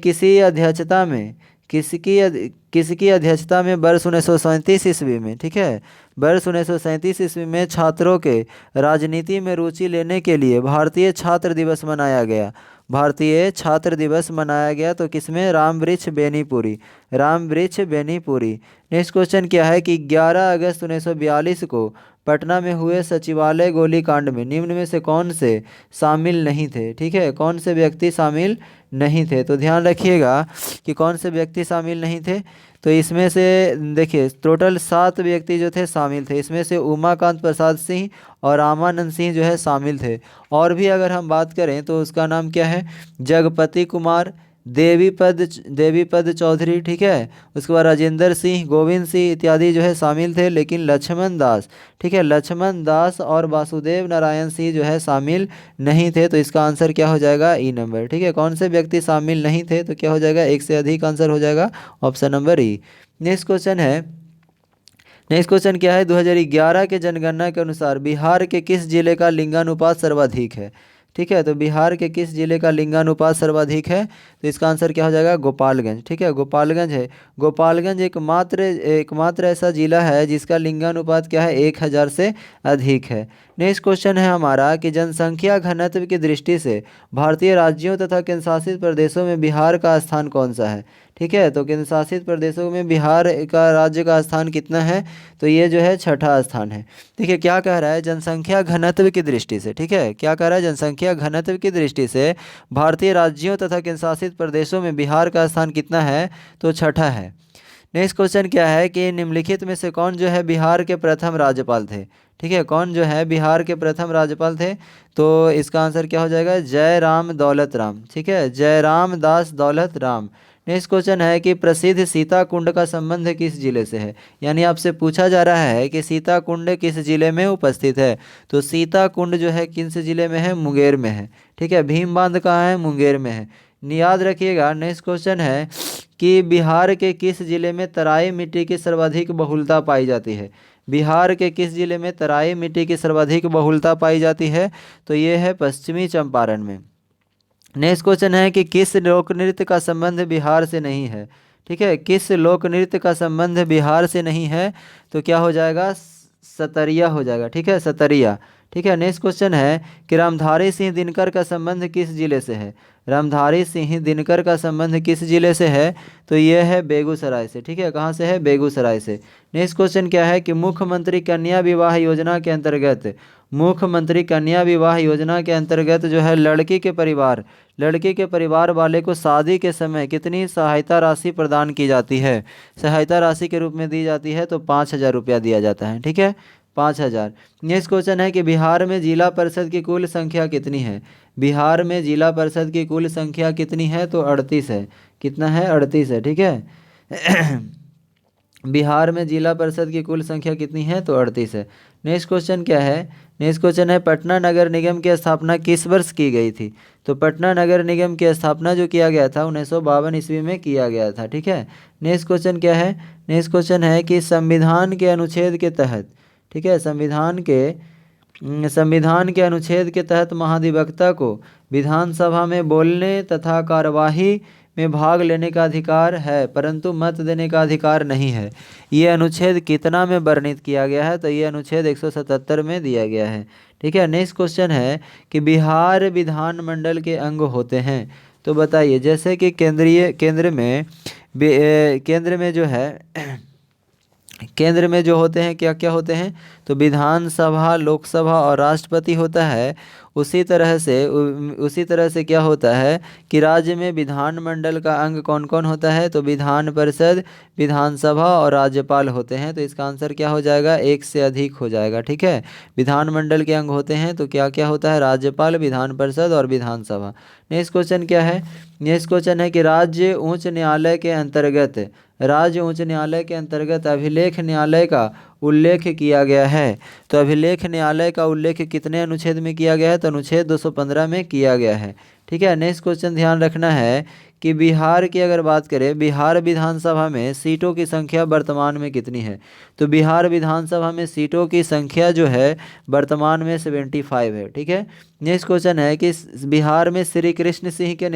किसकी अध्यक्षता में वर्ष 1937 ईस्वी में, ठीक है, वर्ष 1937 ईस्वी में छात्रों के राजनीति में रुचि लेने के लिए भारतीय छात्र दिवस मनाया गया। भारतीय छात्र दिवस मनाया गया तो किसमें? रामवृक्ष बेनीपुरी। नेक्स्ट क्वेश्चन क्या है कि 11 अगस्त 1942 को पटना में हुए सचिवालय गोलीकांड में निम्न में से कौन से शामिल नहीं थे? ठीक है, कौन से व्यक्ति शामिल नहीं थे? तो ध्यान रखिएगा कि कौन से व्यक्ति शामिल नहीं थे। तो इसमें से देखिए टोटल 7 व्यक्ति जो थे शामिल थे। इसमें से उमाकांत प्रसाद सिंह और रामानंद सिंह जो है शामिल थे। और भी अगर हम बात करें तो उसका नाम क्या है? जगपति कुमार, देवीपद चौधरी, ठीक है। उसके बाद राजेंद्र सिंह, गोविंद सिंह इत्यादि जो है शामिल थे, लेकिन लक्ष्मण दास, ठीक है, लक्ष्मण दास और वासुदेव नारायण सिंह जो है शामिल नहीं थे। तो इसका आंसर क्या हो जाएगा? ई नंबर, ठीक है। कौन से व्यक्ति शामिल नहीं थे? तो क्या हो जाएगा? एक से अधिक आंसर हो जाएगा, ऑप्शन नंबर ई। नेक्स्ट क्वेश्चन क्या है? 2011 के जनगणना के अनुसार बिहार के किस जिले का लिंगानुपात सर्वाधिक है? ठीक है, तो बिहार के किस जिले का लिंगानुपात सर्वाधिक है? तो इसका आंसर क्या हो जाएगा? गोपालगंज, ठीक है, गोपालगंज है। गोपालगंज एकमात्र ऐसा जिला है जिसका लिंगानुपात क्या है? 1000 से अधिक है। नेक्स्ट क्वेश्चन है हमारा कि जनसंख्या घनत्व की दृष्टि से भारतीय राज्यों तथा केंद्रशासित प्रदेशों में बिहार का स्थान कौन सा है? ठीक है, तो केंद्र शासित प्रदेशों में बिहार का राज्य का स्थान कितना है? तो ये जो है छठा स्थान है। ठीक है, क्या कह रहा है? जनसंख्या घनत्व की दृष्टि से, ठीक है, क्या कह रहा है? जनसंख्या घनत्व की दृष्टि से भारतीय राज्यों तथा केंद्र शासित प्रदेशों में बिहार का स्थान कितना है? तो छठा है। नेक्स्ट क्वेश्चन क्या है कि निम्नलिखित में से कौन जो है बिहार के प्रथम राज्यपाल थे? ठीक है, कौन जो है बिहार के प्रथम राज्यपाल थे? तो इसका आंसर क्या हो जाएगा? जयराम दौलत राम, ठीक है, जयराम दास दौलत राम। नेक्स्ट क्वेश्चन है कि प्रसिद्ध सीता कुंड का संबंध किस जिले से है? यानी आपसे पूछा जा रहा है कि सीता कुंड किस जिले में उपस्थित है? तो सीता कुंड जो है किस जिले में है? मुंगेर में है, ठीक है। भीम बांध कहाँ है? मुंगेर में है। याद रखिएगा। नेक्स्ट क्वेश्चन है कि बिहार के किस जिले में तराई मिट्टी की सर्वाधिक बहुलता पाई जाती है? बिहार के किस जिले में तराई मिट्टी की सर्वाधिक बहुलता पाई जाती है? तो ये है पश्चिमी चंपारण में। नेक्स्ट क्वेश्चन है कि किस लोक नृत्य का संबंध बिहार से नहीं है? ठीक है, किस लोक नृत्य का संबंध बिहार से नहीं है? तो क्या हो जाएगा? सतरिया हो जाएगा, ठीक है, सतरिया। ठीक है, नेक्स्ट क्वेश्चन है कि रामधारी सिंह दिनकर का संबंध किस जिले से है? रामधारी सिंह दिनकर का संबंध किस जिले से है? तो ये है बेगूसराय से, ठीक है, कहाँ से है? बेगूसराय से। नेक्स्ट क्वेश्चन क्या है कि मुख्यमंत्री कन्या विवाह योजना के अंतर्गत, मुख्यमंत्री कन्या विवाह योजना के अंतर्गत जो है लड़की के परिवार वाले को शादी के समय कितनी सहायता राशि प्रदान की जाती है? सहायता राशि के रूप में दी जाती है तो 5000 रुपया दिया जाता है, ठीक है, 5000। नेक्स्ट क्वेश्चन है कि बिहार में जिला परिषद की कुल संख्या कितनी है? बिहार में जिला परिषद की कुल संख्या कितनी है? तो 38 है। कितना है? 38 है, ठीक है। बिहार में जिला परिषद की कुल संख्या कितनी है? तो 38 है। नेक्स्ट क्वेश्चन क्या है? नेक्स्ट क्वेश्चन है पटना नगर निगम की स्थापना किस वर्ष की गई थी? तो पटना नगर निगम की स्थापना जो किया गया था 1952 ईस्वी में किया गया था, ठीक है। नेक्स्ट क्वेश्चन क्या है? नेक्स्ट क्वेश्चन है कि संविधान के अनुच्छेद के तहत, ठीक है, संविधान के अनुच्छेद के तहत महाधिवक्ता को विधानसभा में बोलने तथा कार्यवाही में भाग लेने का अधिकार है, परंतु मत देने का अधिकार नहीं है। ये अनुच्छेद कितना में वर्णित किया गया है? तो ये अनुच्छेद 177 में दिया गया है, ठीक है। नेक्स्ट क्वेश्चन है कि बिहार विधानमंडल के अंग होते हैं, तो बताइए। जैसे कि केंद्र में जो होते हैं क्या क्या होते हैं? तो विधानसभा, लोकसभा और राष्ट्रपति होता है। उसी तरह से क्या होता है कि राज्य में विधानमंडल का अंग कौन कौन होता है? तो विधान परिषद, विधानसभा और राज्यपाल होते हैं। तो इसका आंसर क्या हो जाएगा? एक से अधिक हो जाएगा, ठीक है। विधानमंडल के अंग होते हैं तो क्या क्या होता है? राज्यपाल, विधान परिषद और विधानसभा। नेक्स्ट क्वेश्चन क्या है? नेक्स्ट क्वेश्चन है कि राज्य उच्च न्यायालय के अंतर्गत अभिलेख न्यायालय का उल्लेख किया गया है। तो अभिलेख न्यायालय का उल्लेख कितने अनुच्छेद में किया गया है? तो अनुच्छेद 215 में किया गया है, ठीक है। नेक्स्ट क्वेश्चन ध्यान रखना है कि बिहार की अगर बात करें, बिहार विधानसभा में सीटों की संख्या वर्तमान में कितनी है? तो बिहार विधानसभा में सीटों की संख्या जो है वर्तमान में 75 है, ठीक है। नेक्स्ट क्वेश्चन है कि बिहार में श्री कृष्ण सिंह के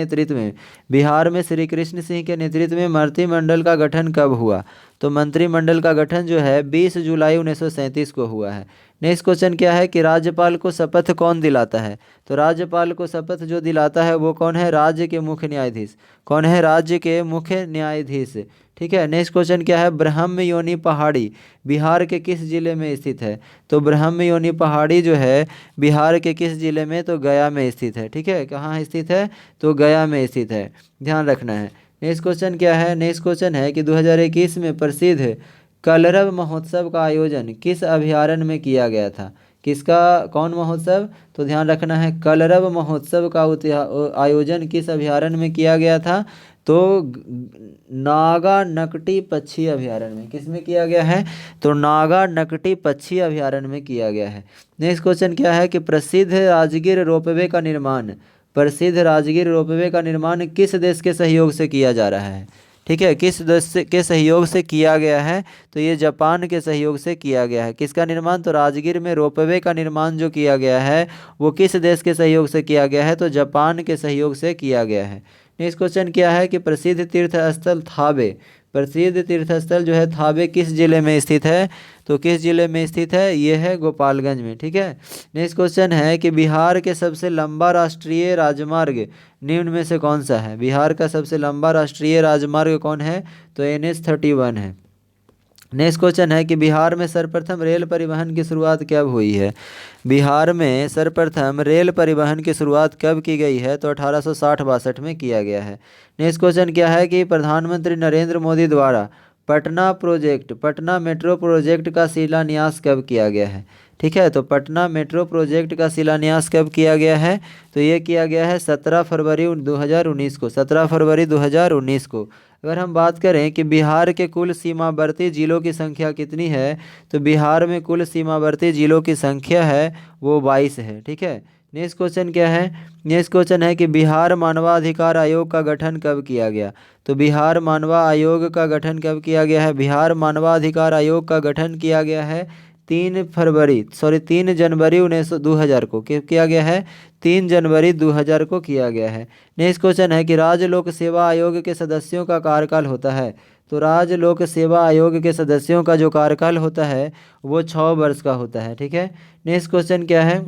नेतृत्व में मंत्रिमंडल का गठन कब हुआ? तो मंत्रिमंडल का गठन जो है 20 जुलाई 1937 को हुआ है। नेक्स्ट क्वेश्चन क्या है कि राज्यपाल को शपथ कौन दिलाता है? तो राज्यपाल को शपथ जो दिलाता है वो कौन है? राज्य के मुख्य न्यायाधीश। कौन है? राज्य के मुख्य न्यायाधीश, ठीक है। नेक्स्ट क्वेश्चन क्या है? ब्रह्म योनी पहाड़ी बिहार के किस जिले में स्थित है? तो ब्रह्म योनी पहाड़ी जो है बिहार के किस जिले में? तो गया में स्थित है, ठीक है। कहाँ स्थित है? तो गया में स्थित है, ध्यान रखना है। नेक्स्ट क्वेश्चन क्या है? नेक्स्ट क्वेश्चन है कि 2021 में प्रसिद्ध कलरव महोत्सव का आयोजन किस अभयारण्य में किया गया था? किसका, कौन महोत्सव, तो ध्यान रखना है कलरव महोत्सव का आयोजन किस अभयारण्य में किया गया था, तो नागा नकटी पक्षी अभयारण्य में। किस में किया गया है, तो नागा नकटी पक्षी अभयारण्य में किया गया है। नेक्स्ट क्वेश्चन क्या है कि प्रसिद्ध राजगीर रोपवे का निर्माण, प्रसिद्ध राजगीर रोपवे का निर्माण किस देश के सहयोग से किया जा रहा है, ठीक है, किस देश के सहयोग से किया गया है, तो ये जापान के सहयोग से किया गया है। किसका निर्माण, तो राजगीर में रोपवे का निर्माण जो किया गया है वो किस देश के सहयोग से किया गया है, तो जापान के सहयोग से किया गया है। नेक्स्ट क्वेश्चन क्या है कि प्रसिद्ध तीर्थ स्थल थाबे, प्रसिद्ध तीर्थ स्थल जो है थाबे किस जिले में स्थित है, तो किस जिले में स्थित है, ये है गोपालगंज में, ठीक है। नेक्स्ट क्वेश्चन है कि बिहार के सबसे लंबा राष्ट्रीय राजमार्ग निम्न में से कौन सा है, बिहार का सबसे लंबा राष्ट्रीय राजमार्ग कौन है, तो NH-31 है। नेक्स्ट क्वेश्चन है कि बिहार में सर्वप्रथम रेल परिवहन की शुरुआत कब हुई है, बिहार में सर्वप्रथम रेल परिवहन की शुरुआत कब की गई है, तो 1860-62 में किया गया है। नेक्स्ट क्वेश्चन क्या है कि प्रधानमंत्री नरेंद्र मोदी द्वारा Patna project, Patna metro project का शिलान्यास कब किया गया है, ठीक है, तो पटना मेट्रो प्रोजेक्ट का शिलान्यास कब किया गया है, तो ये किया गया है 17 फरवरी 2019 को, 17 फरवरी 2019 को। अगर हम बात करें कि बिहार के कुल सीमावर्ती जिलों की संख्या कितनी है, तो बिहार में कुल सीमावर्ती जिलों की संख्या है वो 22 है, ठीक है। नेक्स्ट क्वेश्चन क्या है, नेक्स्ट क्वेश्चन है कि बिहार मानवाधिकार आयोग का गठन कब किया गया, तो बिहार मानवा आयोग का गठन कब किया गया है, बिहार मानवाधिकार आयोग का गठन किया गया है 3 जनवरी 2000 को किया गया है, 3 जनवरी 2000 को किया गया है। नेक्स्ट क्वेश्चन है कि राज्य लोक सेवा आयोग के सदस्यों का कार्यकाल होता है, तो राज्य लोक सेवा आयोग के सदस्यों का जो कार्यकाल होता है वो 6 वर्ष का होता है, ठीक है। नेक्स्ट क्वेश्चन क्या है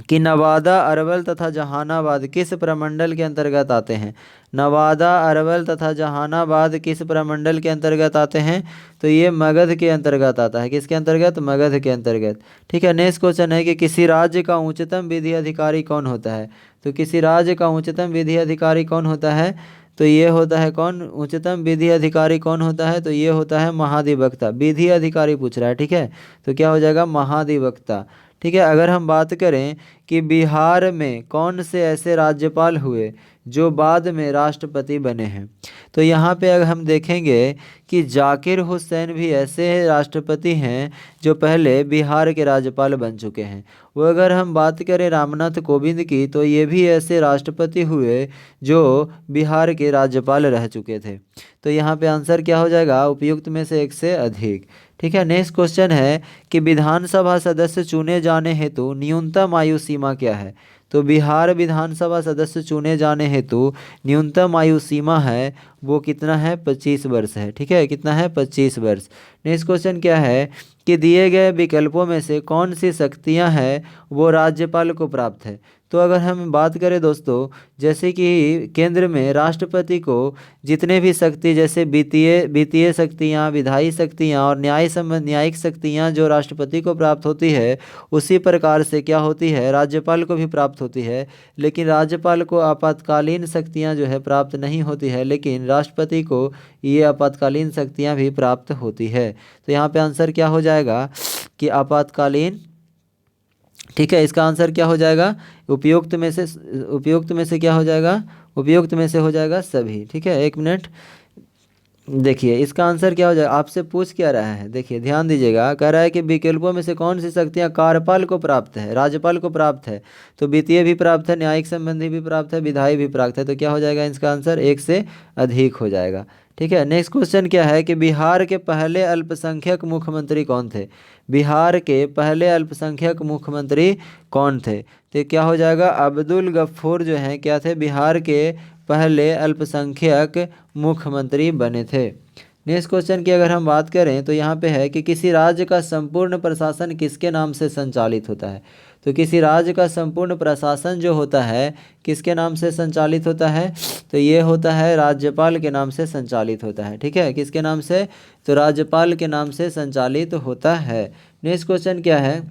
कि नवादा, अरवल तथा जहानाबाद किस प्रमंडल के अंतर्गत आते हैं, नवादा, अरवल तथा जहानाबाद किस प्रमंडल के अंतर्गत आते हैं, तो ये मगध के अंतर्गत आता है, किसके अंतर्गत, मगध के अंतर्गत, ठीक है। नेक्स्ट क्वेश्चन है कि किसी राज्य का उच्चतम विधि अधिकारी कौन होता है, तो किसी राज्य का उच्चतम विधि अधिकारी कौन होता है, तो ये होता है कौन, उच्चतम विधि अधिकारी कौन होता है, तो ये होता है महाधिवक्ता, विधि अधिकारी पूछ रहा है, ठीक है, तो क्या हो जाएगा, महाधिवक्ता, ठीक है। अगर हम बात करें कि बिहार में कौन से ऐसे राज्यपाल हुए जो बाद में राष्ट्रपति बने हैं, तो यहाँ पे अगर हम देखेंगे कि जाकिर हुसैन भी ऐसे राष्ट्रपति हैं जो पहले बिहार के राज्यपाल बन चुके हैं। वो अगर हम बात करें रामनाथ कोविंद की, तो ये भी ऐसे राष्ट्रपति हुए जो बिहार के राज्यपाल रह चुके थे। तो यहाँ पे आंसर क्या हो जाएगा, उपयुक्त में से एक से अधिक, ठीक है। नेक्स्ट क्वेश्चन है कि विधानसभा सदस्य चुने जाने हेतु न्यूनतम आयु सीमा क्या है, तो बिहार विधानसभा सदस्य चुने जाने हेतु न्यूनतम आयु सीमा है वो कितना है, 25 वर्ष है, ठीक है, कितना है, 25 वर्ष। नेक्स्ट क्वेश्चन क्या है कि दिए गए विकल्पों में से कौन सी शक्तियां हैं वो राज्यपाल को प्राप्त है, तो अगर हम बात करें दोस्तों, जैसे कि केंद्र में राष्ट्रपति को जितने भी शक्ति जैसे वित्तीय शक्तियाँ, विधायी शक्तियाँ और न्यायिक शक्तियाँ जो राष्ट्रपति को प्राप्त होती है, उसी प्रकार से क्या होती है, राज्यपाल को भी प्राप्त होती है। लेकिन राज्यपाल को आपातकालीन शक्तियाँ जो है प्राप्त नहीं होती है, लेकिन राष्ट्रपति को ये आपातकालीन शक्तियाँ भी प्राप्त होती है। तो यहाँ पे आंसर क्या हो जाएगा कि आपातकालीन, ठीक है, इसका आंसर क्या हो जाएगा, उपयुक्त में से क्या हो जाएगा, उपयुक्त में से हो जाएगा सभी, ठीक है। एक मिनट देखिए इसका आंसर क्या हो जाएगा, आपसे पूछ क्या रहा है, देखिए ध्यान दीजिएगा, कह रहा है कि विकल्पों में से कौन सी शक्तियां कार्यपाल को प्राप्त है, राज्यपाल को प्राप्त है, तो वित्तीय भी प्राप्त है, न्यायिक संबंधी भी प्राप्त है, विधायी भी प्राप्त है, तो क्या हो जाएगा इसका आंसर, एक से अधिक हो जाएगा, ठीक है। नेक्स्ट क्वेश्चन क्या है कि बिहार के पहले अल्पसंख्यक मुख्यमंत्री कौन थे, बिहार के पहले अल्पसंख्यक मुख्यमंत्री कौन थे, तो क्या हो जाएगा, अब्दुल गफूर जो हैं क्या थे, बिहार के पहले अल्पसंख्यक मुख्यमंत्री बने थे। नेक्स्ट क्वेश्चन की अगर हम बात करें तो यहाँ पे है कि किसी राज्य का संपूर्ण प्रशासन किसके नाम से संचालित होता है, तो किसी राज्य का संपूर्ण प्रशासन जो होता है किसके नाम से संचालित होता है, तो ये होता है राज्यपाल के नाम से संचालित होता है, ठीक है, किसके नाम से, तो राज्यपाल के नाम से संचालित होता है। नेक्स्ट क्वेश्चन क्या है,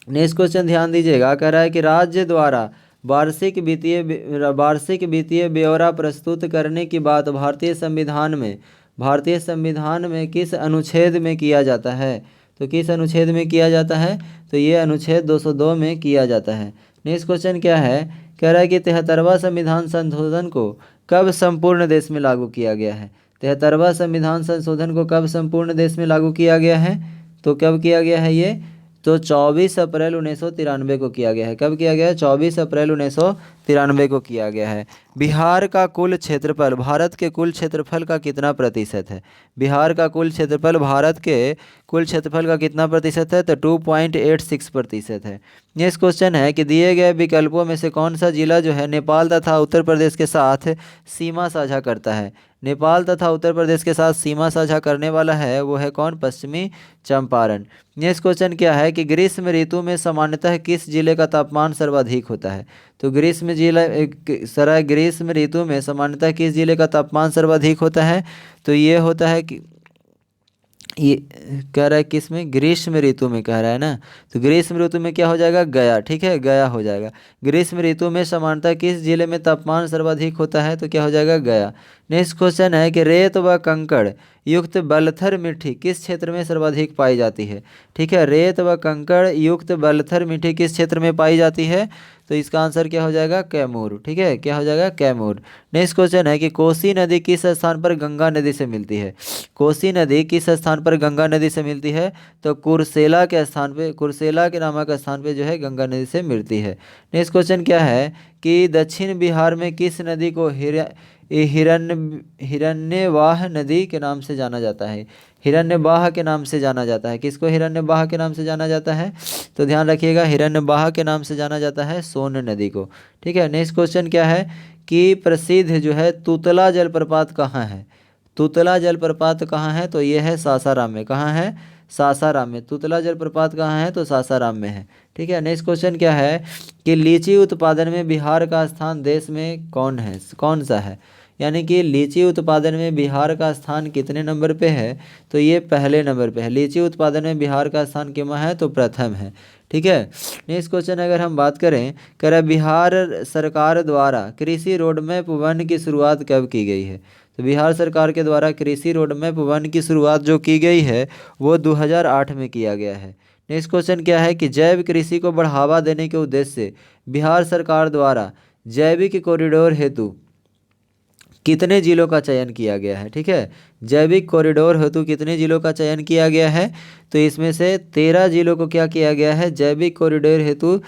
नेक्स्ट क्वेश्चन ध्यान दीजिएगा, कह रहा है कि राज्य द्वारा वार्षिक वित्तीय ब्यौरा प्रस्तुत करने की बात भारतीय संविधान में किस अनुच्छेद में किया जाता है, तो किस अनुच्छेद में किया जाता है? तो ये अनुच्छेद 202 में किया जाता है। नेक्स्ट क्वेश्चन क्या है? कह रहा है कि 73वां संविधान संशोधन को कब संपूर्ण देश में लागू किया गया है? 73वां संविधान संशोधन को कब संपूर्ण देश में लागू किया गया है? तो कब किया गया है ये? तो 24 अप्रैल 1993 को किया गया है। कब किया गया है? 24 अप्रैल 1993 को किया गया है। बिहार का कुल क्षेत्रफल भारत के कुल क्षेत्रफल का कितना प्रतिशत है? बिहार का कुल क्षेत्रफल भारत के कुल क्षेत्रफल का कितना प्रतिशत है? तो 2.86% है। नेक्स्ट क्वेश्चन है कि दिए गए विकल्पों में से कौन सा जिला जो है नेपाल तथा उत्तर प्रदेश के साथ सीमा साझा करता है? नेपाल तथा उत्तर प्रदेश के साथ सीमा साझा करने वाला है वो है कौन? पश्चिमी चंपारण। नेक्स्ट क्वेश्चन क्या है कि ग्रीष्म ऋतु में सामान्यतः किस जिले का तापमान सर्वाधिक होता है? तो ग्रीष्म ऋतु में सामान्यतः किस जिले का तापमान सर्वाधिक होता है? तो ये होता है कि ये कह रहा है किस में? ग्रीष्म ऋतु में कह रहा है ना। तो ग्रीष्म ऋतु में क्या हो जाएगा? गया। ठीक है, गया हो जाएगा। ग्रीष्म ऋतु में सामान्यतः किस जिले में तापमान सर्वाधिक होता है? तो क्या हो जाएगा? गया। नेक्स्ट क्वेश्चन है कि रेत व कंकड़ युक्त बलथर मिट्टी किस क्षेत्र में सर्वाधिक पाई जाती है? ठीक है, रेत व कंकड़ युक्त बलथर मिट्टी किस क्षेत्र में पाई जाती है? तो इसका आंसर क्या हो जाएगा? कैमूर। ठीक है, क्या हो जाएगा? कैमूर। नेक्स्ट क्वेश्चन है कि कोसी नदी किस स्थान पर गंगा नदी से मिलती है? कोसी नदी किस स्थान पर गंगा नदी से मिलती है? तो कुर्सेला के स्थान पे, कुर्सेला के नामक स्थान पे जो है गंगा नदी से मिलती है। नेक्स्ट क्वेश्चन क्या है कि दक्षिण बिहार में किस नदी को हिरण्यवाह नदी के नाम से जाना जाता है? हिरण्यवाह के नाम से जाना जाता है। किसको हिरण्यवाह के नाम से जाना जाता है? तो ध्यान रखिएगा, हिरण्यवाह के नाम से जाना जाता है सोन नदी को। ठीक है, नेक्स्ट क्वेश्चन क्या है कि प्रसिद्ध जो है तुतला जलप्रपात कहाँ है? तुतला जलप्रपात कहाँ है? तो ये है सासाराम में। कहाँ है? सासाराम में। तुतला जलप्रपात कहाँ है? तो सासाराम में है। ठीक है, नेक्स्ट क्वेश्चन क्या है कि लीची उत्पादन में बिहार का स्थान देश में कौन सा है? यानी कि लीची उत्पादन में बिहार का स्थान कितने नंबर पे है? तो ये पहले नंबर पे है। लीची उत्पादन में बिहार का स्थान कितना है? तो प्रथम है। ठीक है, नेक्स्ट क्वेश्चन अगर हम बात करें, कह रहा बिहार सरकार द्वारा कृषि रोडमैप 1 की शुरुआत कब की गई है? तो बिहार सरकार के द्वारा कृषि रोडमैप 1 की शुरुआत जो की गई है वो 2008 में किया गया है। नेक्स्ट क्वेश्चन क्या है कि जैव कृषि को बढ़ावा देने के उद्देश्य से बिहार सरकार द्वारा जैविक कॉरिडोर हेतु कितने जिलों का चयन किया गया है? ठीक है, जैविक कॉरिडोर हेतु कितने जिलों का चयन किया गया है? तो इसमें से 13 जिलों को क्या किया गया है? जैविक कॉरिडोर हेतु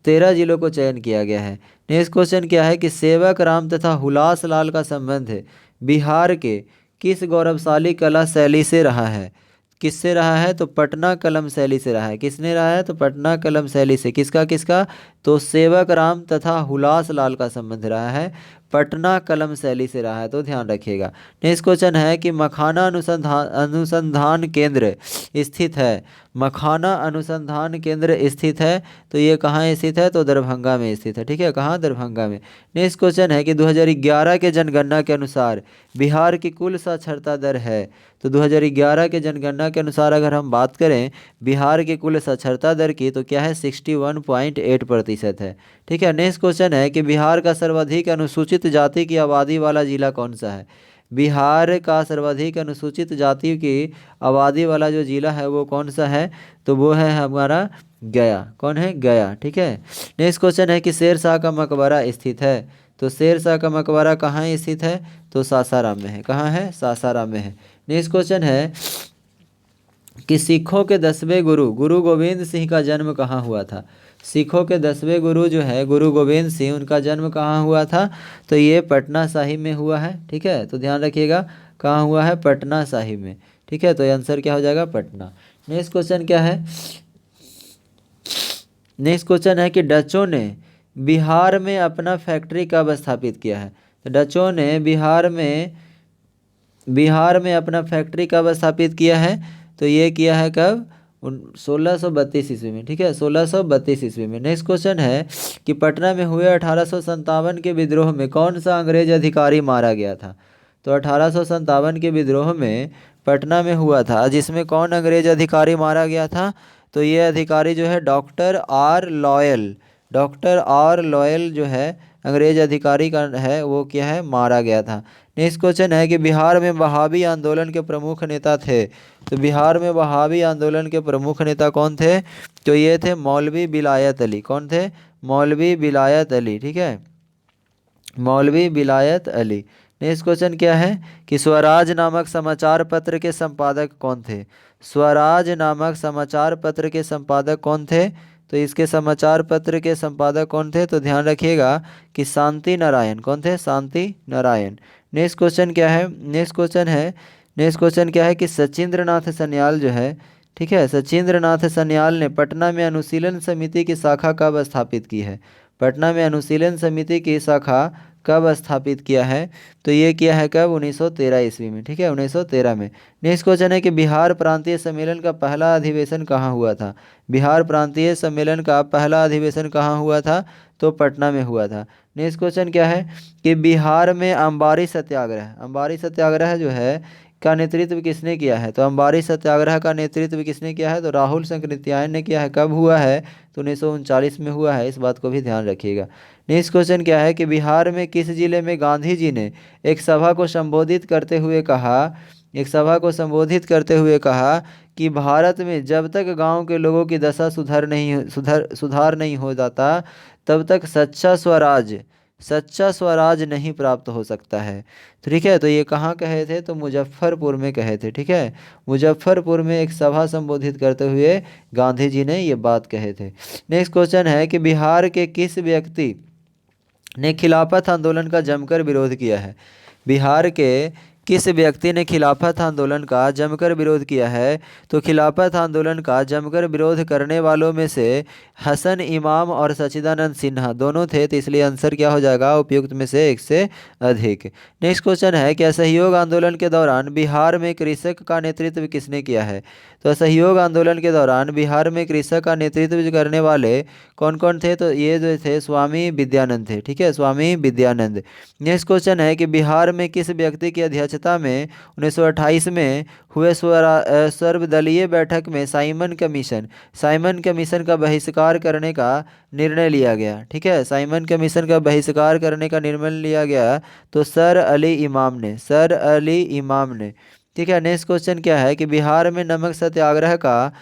13 जिलों को चयन किया गया है। नेक्स्ट क्वेश्चन क्या है कि सेवक राम तथा हुलास लाल का संबंध है बिहार के किस गौरवशाली कला शैली से रहा है? किससे रहा है? तो पटना कलम शैली से रहा है। किसने रहा है? तो पटना कलम शैली से। किसका किसका? तो सेवक राम तथा हुलास लाल का संबंध रहा है, पटना कलम शैली से रहा है। तो ध्यान रखिएगा। नेक्स्ट क्वेश्चन है कि मखाना अनुसंधान केंद्र स्थित है। मखाना अनुसंधान केंद्र स्थित है, तो ये कहाँ स्थित है? तो दरभंगा में स्थित है। ठीक है, कहाँ? दरभंगा में। नेक्स्ट क्वेश्चन है कि 2011 के जनगणना के अनुसार बिहार की कुल साक्षरता दर है। तो 2011 के जनगणना के अनुसार अगर हम बात करें बिहार की कुल साक्षरता दर की, तो क्या है? 61.8% है। ठीक है, नेक्स्ट क्वेश्चन है कि बिहार का सर्वाधिक अनुसूचित जाति की आबादी वाला जिला कौन सा है? बिहार का सर्वाधिक अनुसूचित जाति की आबादी वाला जो जिला है वो कौन सा है? तो वो है हमारा गया। कौन है? गया। ठीक है, नेक्स्ट क्वेश्चन है कि शेरशाह का मकबरा स्थित है। तो शेरशाह का मकबरा कहाँ स्थित है? तो सासाराम में है। कहाँ है? सासाराम में है। नेक्स्ट क्वेश्चन है कि सिखों के 10वें गुरु गुरु गोविंद सिंह का जन्म कहाँ हुआ था? सिखों के 10वें गुरु जो है गुरु गोविंद सिंह, उनका जन्म कहाँ हुआ था? तो ये पटना साहिब में हुआ है। ठीक है, तो ध्यान रखिएगा, कहाँ हुआ है? पटना साहिब में। ठीक है, तो आंसर क्या हो जाएगा? पटना। नेक्स्ट क्वेश्चन क्या है? नेक्स्ट क्वेश्चन है कि डचों ने बिहार में अपना फैक्ट्री कब स्थापित किया है? तो डचों ने बिहार में अपना फैक्ट्री कब स्थापित किया है? तो ये किया है कब? 1632 ईस्वी में। ठीक है, 1632 ईस्वी में। नेक्स्ट क्वेश्चन है कि पटना में हुए 1857 के विद्रोह में कौन सा अंग्रेज अधिकारी मारा गया था? तो 1857 के विद्रोह में पटना में हुआ था, जिसमें कौन अंग्रेज अधिकारी मारा गया था? तो ये अधिकारी जो है डॉक्टर आर लॉयल जो है अंग्रेज अधिकारी का है वो क्या है, मारा गया था। नेक्स्ट क्वेश्चन है कि बिहार में वहाबी आंदोलन के प्रमुख नेता थे। तो बिहार में वहाबी आंदोलन के प्रमुख नेता कौन थे? तो ये थे मौलवी विलायत अली। कौन थे? मौलवी विलायत अली। ठीक है, मौलवी विलायत अली। नेक्स्ट क्वेश्चन क्या है कि स्वराज नामक समाचार पत्र के संपादक कौन थे? स्वराज नामक समाचार पत्र के संपादक कौन थे? तो इसके समाचार पत्र के संपादक कौन थे? तो ध्यान रखिएगा कि शांति नारायण। कौन थे? शांति नारायण। नेक्स्ट क्वेश्चन क्या है? नेक्स्ट क्वेश्चन क्या है कि सचिंद्र नाथ सन्याल जो है, ठीक है, सचिंद्र नाथ सन्याल ने पटना में अनुशीलन समिति की शाखा कब स्थापित की है? पटना में अनुशीलन समिति की शाखा कब स्थापित किया है? तो ये किया है कब? 1913 ईस्वी में। ठीक है, 1913 में। नेक्स्ट क्वेश्चन है कि बिहार प्रांतीय सम्मेलन का पहला अधिवेशन कहाँ हुआ था? बिहार प्रांतीय सम्मेलन का पहला अधिवेशन कहाँ हुआ था? तो पटना में हुआ था। नेक्स्ट क्वेश्चन क्या है कि बिहार में अंबारी सत्याग्रह, अंबारी सत्याग्रह जो है का नेतृत्व किसने किया है? तो अंबारी सत्याग्रह का नेतृत्व किसने किया है? तो राहुल संकृत्यायन ने किया है। कब हुआ है? तो 1939 में हुआ है। इस बात को भी ध्यान रखिएगा। नेक्स्ट क्वेश्चन क्या है कि बिहार में किस जिले में गांधी जी ने एक सभा को संबोधित करते हुए कहा, एक सभा को संबोधित करते हुए कहा कि भारत में जब तक गांव के लोगों की दशा सुधार नहीं हो जाता तब तक सच्चा स्वराज नहीं प्राप्त हो सकता है। ठीक है, तो ये कहाँ कहे थे? तो मुजफ्फरपुर में कहे थे। ठीक है, मुजफ्फरपुर में एक सभा संबोधित करते हुए गांधी जी ने ये बात कहे थे। नेक्स्ट क्वेश्चन है कि बिहार के किस व्यक्ति ने खिलाफत आंदोलन का जमकर विरोध किया है? बिहार के किस व्यक्ति ने खिलाफत आंदोलन का जमकर विरोध किया है? तो खिलाफत आंदोलन का जमकर विरोध करने वालों में से हसन इमाम और सच्चिदानंद सिन्हा दोनों थे। तो इसलिए आंसर क्या हो जाएगा? उपयुक्त में से एक से अधिक। नेक्स्ट क्वेश्चन है कि असहयोग आंदोलन के दौरान बिहार में कृषक का नेतृत्व किसने किया है? तो असहयोग आंदोलन के दौरान बिहार में कृषक का नेतृत्व करने वाले कौन कौन थे? तो ये जो थे स्वामी विद्यानंद थे। ठीक है, स्वामी विद्यानंद। नेक्स्ट क्वेश्चन है कि बिहार में किस व्यक्ति की अध्यक्षता में 1928 में हुए सर्वदलीय बैठक में साइमन कमीशन का बहिष्कार करने का निर्णय लिया गया? ठीक है, साइमन कमीशन का बहिष्कार करने का निर्णय लिया गया तो सर अली इमाम ने। ठीक है, नेक्स्ट क्वेश्चन क्या है कि बिहार में नमक सत्याग्रह का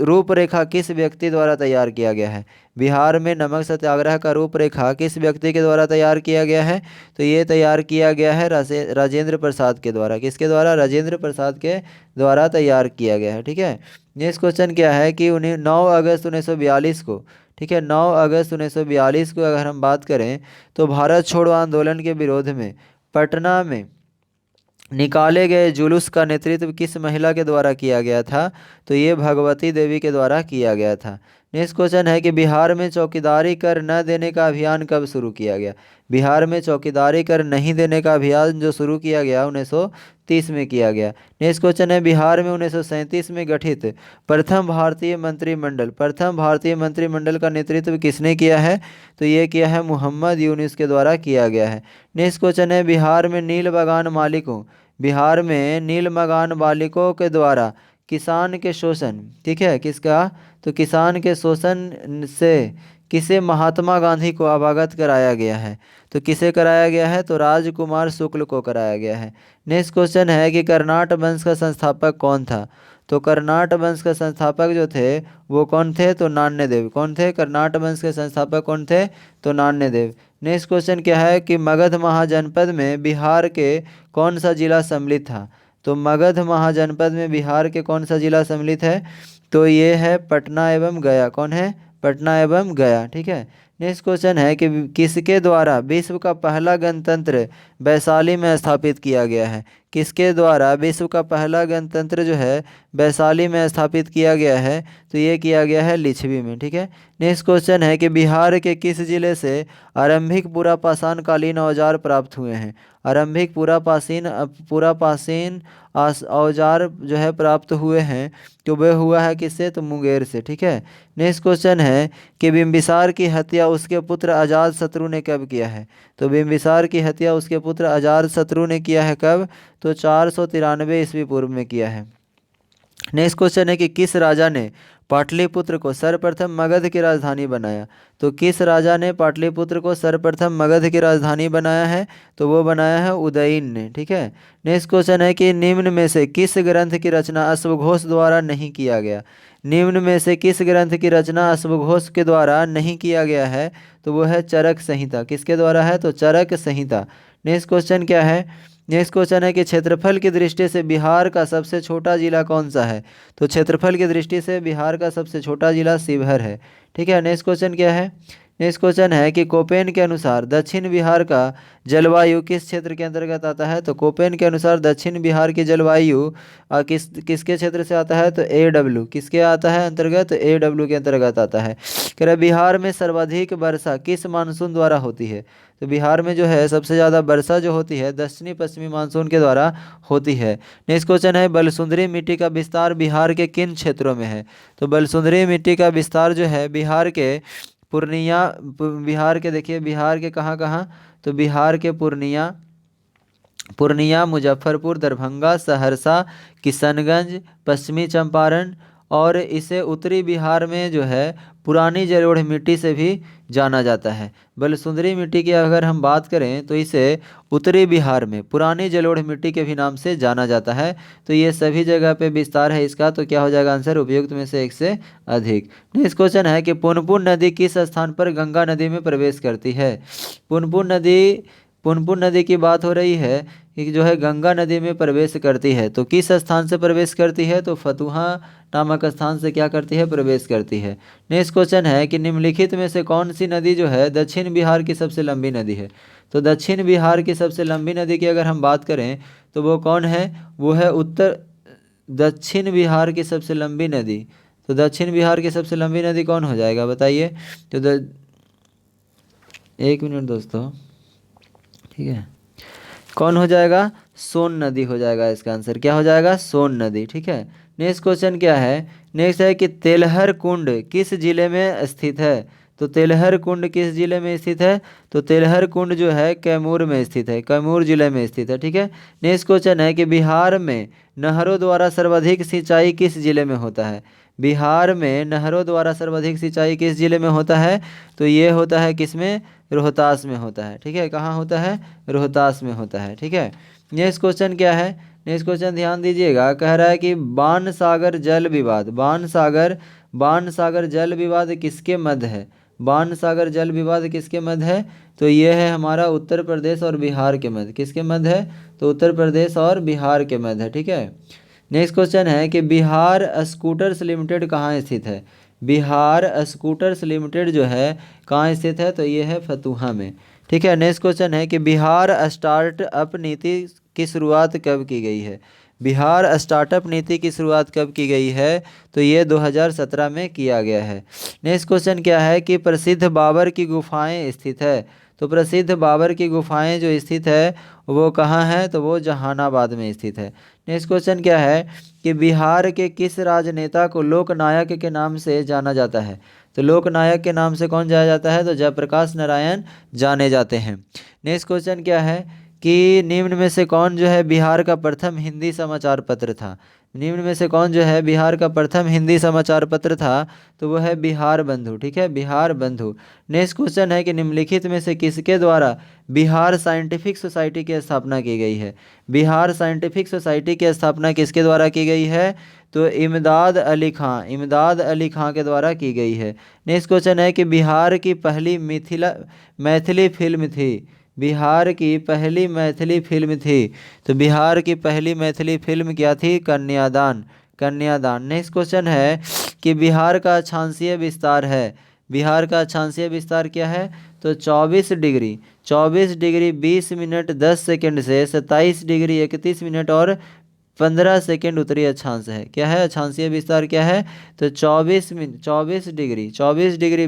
रूपरेखा किस व्यक्ति द्वारा तैयार किया गया है? बिहार में नमक सत्याग्रह का रूपरेखा किस व्यक्ति के द्वारा तैयार किया गया है? तो ये तैयार किया गया है राजेंद्र प्रसाद के द्वारा। किसके द्वारा? राजेंद्र प्रसाद के द्वारा तैयार किया गया है। ठीक है, नेक्स्ट क्वेश्चन क्या है कि 9 अगस्त 1942 को, ठीक है, 9 अगस्त 1942 को अगर हम बात करें तो भारत छोड़ो आंदोलन के विरोध में पटना में निकाले गए जुलूस का नेतृत्व किस महिला के द्वारा किया गया था? तो ये भगवती देवी के द्वारा किया गया था। नेक्स्ट क्वेश्चन है कि बिहार में चौकीदारी कर न देने का अभियान कब शुरू किया गया? बिहार में चौकीदारी कर नहीं देने का अभियान जो शुरू किया गया 1930 में किया गया। नेक्स्ट क्वेश्चन है बिहार में 1937 में गठित प्रथम भारतीय मंत्रिमंडल का नेतृत्व किसने किया है? तो ये किया है मोहम्मद यूनुस के द्वारा किया गया है। नेक्स्ट क्वेश्चन है बिहार में नील बगान मालिकों के द्वारा किसान के शोषण, ठीक है, किसका? तो किसान के शोषण से किसे महात्मा गांधी को अवगत कराया गया है? तो किसे कराया गया है? तो राजकुमार शुक्ल को कराया गया है। नेक्स्ट क्वेश्चन है कि कर्नाट वंश का संस्थापक कौन था? तो कर्नाट वंश के संस्थापक जो थे वो कौन थे? तो नान्यदेव। कौन थे? कर्नाट वंश के संस्थापक कौन थे? तो नान्यदेव। नेक्स्ट क्वेश्चन क्या है कि मगध महाजनपद में बिहार के कौन सा जिला सम्मिलित था? तो मगध महाजनपद में बिहार के कौन सा जिला सम्मिलित है? तो ये है पटना एवं गया। कौन है? पटना एवं गया। ठीक है, नेक्स्ट क्वेश्चन है कि किसके द्वारा विश्व का पहला गणतंत्र वैशाली में स्थापित किया गया है? किसके द्वारा विश्व का पहला गणतंत्र जो है वैशाली में स्थापित किया गया है? तो ये किया गया है लिच्छवी में। ठीक है, नेक्स्ट क्वेश्चन है कि बिहार के किस जिले से आरंभिक पुरापाषाण कालीन औजार प्राप्त हुए हैं? आरंभिक पुरापाषाण औजार जो है प्राप्त हुए हैं तो वह हुआ है किससे? तो मुंगेर से। ठीक है, नेक्स्ट क्वेश्चन है कि बिंबिसार की हत्या उसके पुत्र अजातशत्रु ने कब किया है? तो बिंबिसार की हत्या उसके पुत्र अजातशत्रु ने किया है कब? तो 493 ईस्वी पूर्व में किया है। नेक्स्ट क्वेश्चन है कि किस राजा ने पाटलिपुत्र को सर्वप्रथम मगध की राजधानी बनाया? तो किस राजा ने पाटलिपुत्र को सर्वप्रथम मगध की राजधानी बनाया है? तो वो बनाया है उदयन ने। ठीक है। नेक्स्ट क्वेश्चन है कि निम्न में से किस ग्रंथ की रचना अश्वघोष द्वारा नहीं किया गया? निम्न में से किस ग्रंथ की रचना अश्वघोष के द्वारा नहीं किया गया है? तो वो है चरक संहिता। किसके द्वारा है? तो चरक संहिता। नेक्स्ट क्वेश्चन क्या है? नेक्स्ट क्वेश्चन है कि क्षेत्रफल की दृष्टि से बिहार का सबसे छोटा जिला कौन सा है? तो क्षेत्रफल की दृष्टि से बिहार का सबसे छोटा जिला शिवहर है। ठीक है। नेक्स्ट क्वेश्चन क्या है? नेक्स्ट क्वेश्चन है कि कोपेन के अनुसार दक्षिण बिहार का जलवायु किस क्षेत्र के अंतर्गत आता है? तो कोपेन के अनुसार दक्षिण बिहार की जलवायु किसके क्षेत्र से आता है? तो AW। किसके आता है अंतर्गत? AW के अंतर्गत आता है। कह रहा बिहार में सर्वाधिक वर्षा किस मानसून द्वारा होती है? तो बिहार में जो है सबसे ज़्यादा वर्षा जो होती है दक्षिणी पश्चिमी मानसून के द्वारा होती है। नेक्स्ट क्वेश्चन है बलसुंदरी मिट्टी का विस्तार बिहार के किन क्षेत्रों में है? तो बलसुंदरी मिट्टी का विस्तार जो है बिहार के पूर्णिया, बिहार के देखिए बिहार के कहाँ कहाँ? तो बिहार के पूर्णिया, मुजफ्फरपुर, दरभंगा, सहरसा, किशनगंज, पश्चिमी चंपारण और इसे उत्तरी बिहार में जो है पुरानी जलोढ़ मिट्टी से भी जाना जाता है। बलसुंदरी मिट्टी की अगर हम बात करें तो इसे उत्तरी बिहार में पुरानी जलोढ़ मिट्टी के भी नाम से जाना जाता है। तो ये सभी जगह पे विस्तार है इसका। तो क्या हो जाएगा आंसर? उपयुक्त में से एक से अधिक। नेक्स्ट क्वेश्चन है कि पुनपुन नदी किस स्थान पर गंगा नदी में प्रवेश करती है? पुनपुन नदी की बात हो रही है कि जो है गंगा नदी में प्रवेश करती है। तो किस स्थान से प्रवेश करती है? तो फतुहा नामक स्थान से क्या करती है? प्रवेश करती है। नेक्स्ट क्वेश्चन है कि निम्नलिखित में से कौन सी नदी जो है दक्षिण बिहार की सबसे लंबी नदी है? तो दक्षिण बिहार की सबसे लंबी नदी की अगर हम बात करें तो वो कौन है? वो है दक्षिण बिहार की सबसे लंबी नदी। तो दक्षिण बिहार की सबसे लंबी नदी कौन हो जाएगा बताइए? तो एक मिनट दोस्तों, ठीक है, कौन हो जाएगा? सोन नदी हो जाएगा इसका आंसर। क्या हो जाएगा? सोन नदी। ठीक है। नेक्स्ट क्वेश्चन क्या है? नेक्स्ट है कि तेलहर कुंड किस जिले में स्थित है? तो तेलहर कुंड किस जिले में स्थित है? तो तेलहर कुंड जो है कैमूर में स्थित है, कैमूर जिले में स्थित है। ठीक है। नेक्स्ट क्वेश्चन है कि बिहार में नहरों द्वारा सर्वाधिक सिंचाई किस जिले में होता है? बिहार में नहरों द्वारा सर्वाधिक सिंचाई किस जिले में होता है? तो ये होता है किसमें? रोहतास में होता है। ठीक है। कहाँ होता है? रोहतास में होता है। ठीक है। नेक्स्ट क्वेश्चन क्या है? नेक्स्ट क्वेश्चन ध्यान दीजिएगा। कह रहा है कि बाणसागर जल विवाद, बाणसागर जल विवाद किसके मध्य है? बाणसागर जल विवाद किसके मध्य है? तो ये है हमारा उत्तर प्रदेश और बिहार के मध्य। किसके मध्य है? तो उत्तर प्रदेश और बिहार के मध्य है। ठीक है। नेक्स्ट क्वेश्चन है कि बिहार स्कूटर्स लिमिटेड कहाँ स्थित है? बिहार स्कूटर्स लिमिटेड जो है कहाँ स्थित है? तो ये है फतुहा में। ठीक है। नेक्स्ट क्वेश्चन है कि बिहार स्टार्टअप नीति की शुरुआत कब की गई है? बिहार स्टार्टअप नीति की शुरुआत कब की गई है? तो ये 2017 में किया गया है। नेक्स्ट क्वेश्चन क्या है कि प्रसिद्ध बाबर की गुफाएं स्थित है? तो प्रसिद्ध बाबर की गुफाएं जो स्थित है वो कहाँ है? तो वो जहानाबाद में स्थित है। नेक्स्ट क्वेश्चन क्या है कि बिहार के किस राजनेता को लोकनायक के नाम से जाना जाता है? तो लोकनायक के नाम से कौन जाना जाता है? तो जयप्रकाश नारायण जाने जाते हैं। नेक्स्ट क्वेश्चन क्या है कि निम्न में से कौन जो है बिहार का प्रथम हिंदी समाचार पत्र था? निम्न में से कौन जो है बिहार का प्रथम हिंदी समाचार पत्र था? तो वो है बिहार बंधु। ठीक है, बिहार बंधु। नेक्स्ट क्वेश्चन है कि निम्नलिखित में से किसके द्वारा बिहार साइंटिफिक सोसाइटी की स्थापना की गई है? बिहार साइंटिफिक सोसाइटी की स्थापना किसके द्वारा की गई है? तो इमदाद अली खां के द्वारा की गई है। नेक्स्ट क्वेश्चन है कि बिहार की पहली मैथिली फिल्म थी? बिहार की पहली मैथिली फिल्म थी? तो बिहार की पहली मैथिली फिल्म क्या थी? कन्यादान। नेक्स्ट क्वेश्चन है कि बिहार का अक्षांशीय विस्तार है? बिहार का अक्षांशीय विस्तार क्या है? तो 24 डिग्री 20 मिनट 10 सेकंड से 27 डिग्री 31 मिनट और 15 सेकेंड उत्तरी अक्षांश है। क्या है अक्षांशीय विस्तार? क्या है? तो 24 डिग्री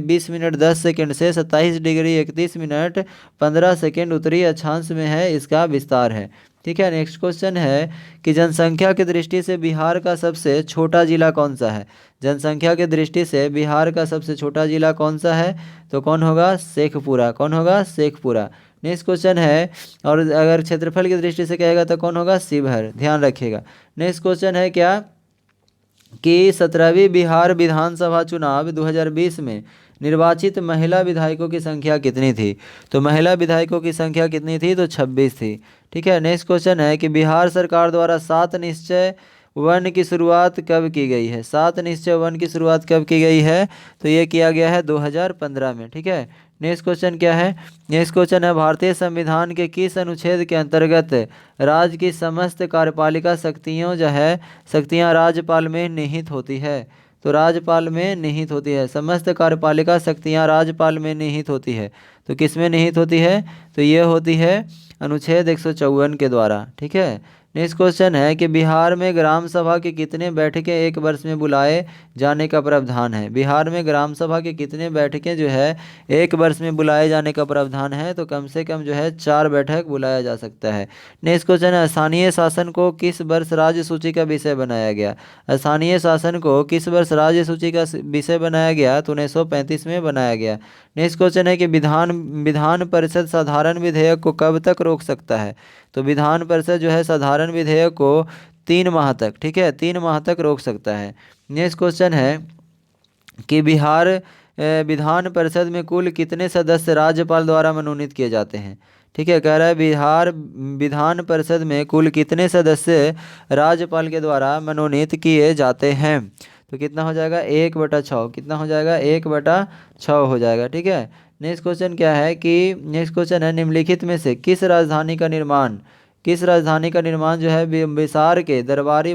20 मिनट 10 सेकेंड से 27 डिग्री 31 मिनट 15 सेकेंड उत्तरी अक्षांश में है, इसका विस्तार है। ठीक है। नेक्स्ट क्वेश्चन है कि जनसंख्या की दृष्टि से बिहार का सबसे छोटा जिला कौन सा है? जनसंख्या की दृष्टि से बिहार का सबसे छोटा जिला कौन सा है? तो कौन होगा? शेखपुरा। कौन होगा? शेखपुरा। नेक्स्ट क्वेश्चन है, और अगर क्षेत्रफल की दृष्टि से कहेगा तो कौन होगा? शिवहर। ध्यान रखिएगा। नेक्स्ट क्वेश्चन है क्या कि 17वीं बिहार विधानसभा चुनाव 2020 में निर्वाचित महिला विधायकों की संख्या कितनी थी? तो महिला विधायकों की संख्या कितनी थी? तो 26 थी। ठीक है। नेक्स्ट क्वेश्चन है कि बिहार सरकार द्वारा 7 निश्चय वन की शुरुआत कब की गई है? 7 निश्चय वन की शुरुआत कब की गई है? तो ये किया गया है 2015 में। ठीक है। नेक्स्ट क्वेश्चन क्या है? नेक्स्ट क्वेश्चन है भारतीय संविधान के किस अनुच्छेद के अंतर्गत राज्य की समस्त कार्यपालिका शक्तियां राज्यपाल में निहित होती है? तो राज्यपाल में निहित होती है। समस्त कार्यपालिका शक्तियां राज्यपाल में निहित होती है। तो किस में निहित होती है? तो ये होती है अनुच्छेद 154 के द्वारा। ठीक है। नेक्स्ट क्वेश्चन है कि बिहार में ग्राम सभा की कितने बैठकें एक वर्ष में बुलाए जाने का प्रावधान है? बिहार में ग्राम सभा की कितने बैठकें जो है एक वर्ष में बुलाए जाने का प्रावधान है? तो कम से कम जो है 4 बैठक बुलाया जा सकता है। नेक्स्ट क्वेश्चन है स्थानीय शासन को किस वर्ष राज्य सूची का विषय बनाया गया? स्थानीय शासन को किस वर्ष राज्य सूची का विषय बनाया गया? तो 1935 में बनाया गया। नेक्स्ट क्वेश्चन है कि विधान परिषद साधारण विधेयक को कब तक रोक सकता है? तो विधान परिषद जो है साधारण विधेयक को 3 माह तक, ठीक है, 3 माह तक रोक सकता है। नेक्स्ट क्वेश्चन है कि बिहार विधान परिषद में कुल कितने सदस्य राज्यपाल द्वारा मनोनीत किए जाते हैं? ठीक है। कह रहा है बिहार विधान परिषद में कुल कितने सदस्य राज्यपाल के द्वारा मनोनीत किए जाते हैं? तो कितना हो जाएगा? 1/6। कितना हो जाएगा? 1/6 हो जाएगा। ठीक है। नेक्स्ट क्वेश्चन क्या है कि नेक्स्ट क्वेश्चन है निम्नलिखित में से किस राजधानी का निर्माण जो है बिसार के दरबारी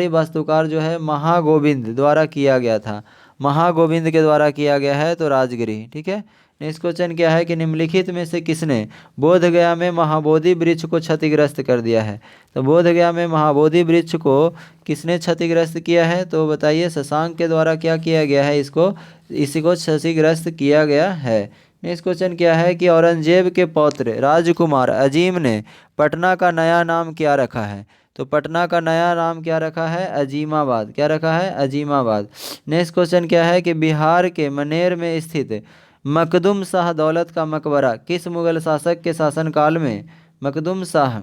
वास्तुकार जो है महागोविंद द्वारा किया गया था? महागोविंद के द्वारा किया गया है। तो राजगिरी। ठीक है। नेक्स्ट क्वेश्चन क्या है कि निम्नलिखित में से किसने बोध गया में महाबोधि वृक्ष को क्षतिग्रस्त कर दिया है? तो बोध गया में महाबोधि वृक्ष को किसने क्षतिग्रस्त किया है? तो बताइए शशांक के द्वारा क्या किया गया है? इसी को क्षतिग्रस्त किया गया है। नेक्स्ट क्वेश्चन क्या है कि औरंगजेब के पौत्र राजकुमार अजीम ने पटना का नया नाम क्या रखा है? तो पटना का नया नाम क्या रखा है? अजीमाबाद। क्या रखा है? अजीमाबाद। नेक्स्ट क्वेश्चन क्या है कि बिहार के मनेर में स्थित मखदूम शाह दौलत का मकबरा किस मुगल शासक के शासनकाल में मखदूम शाह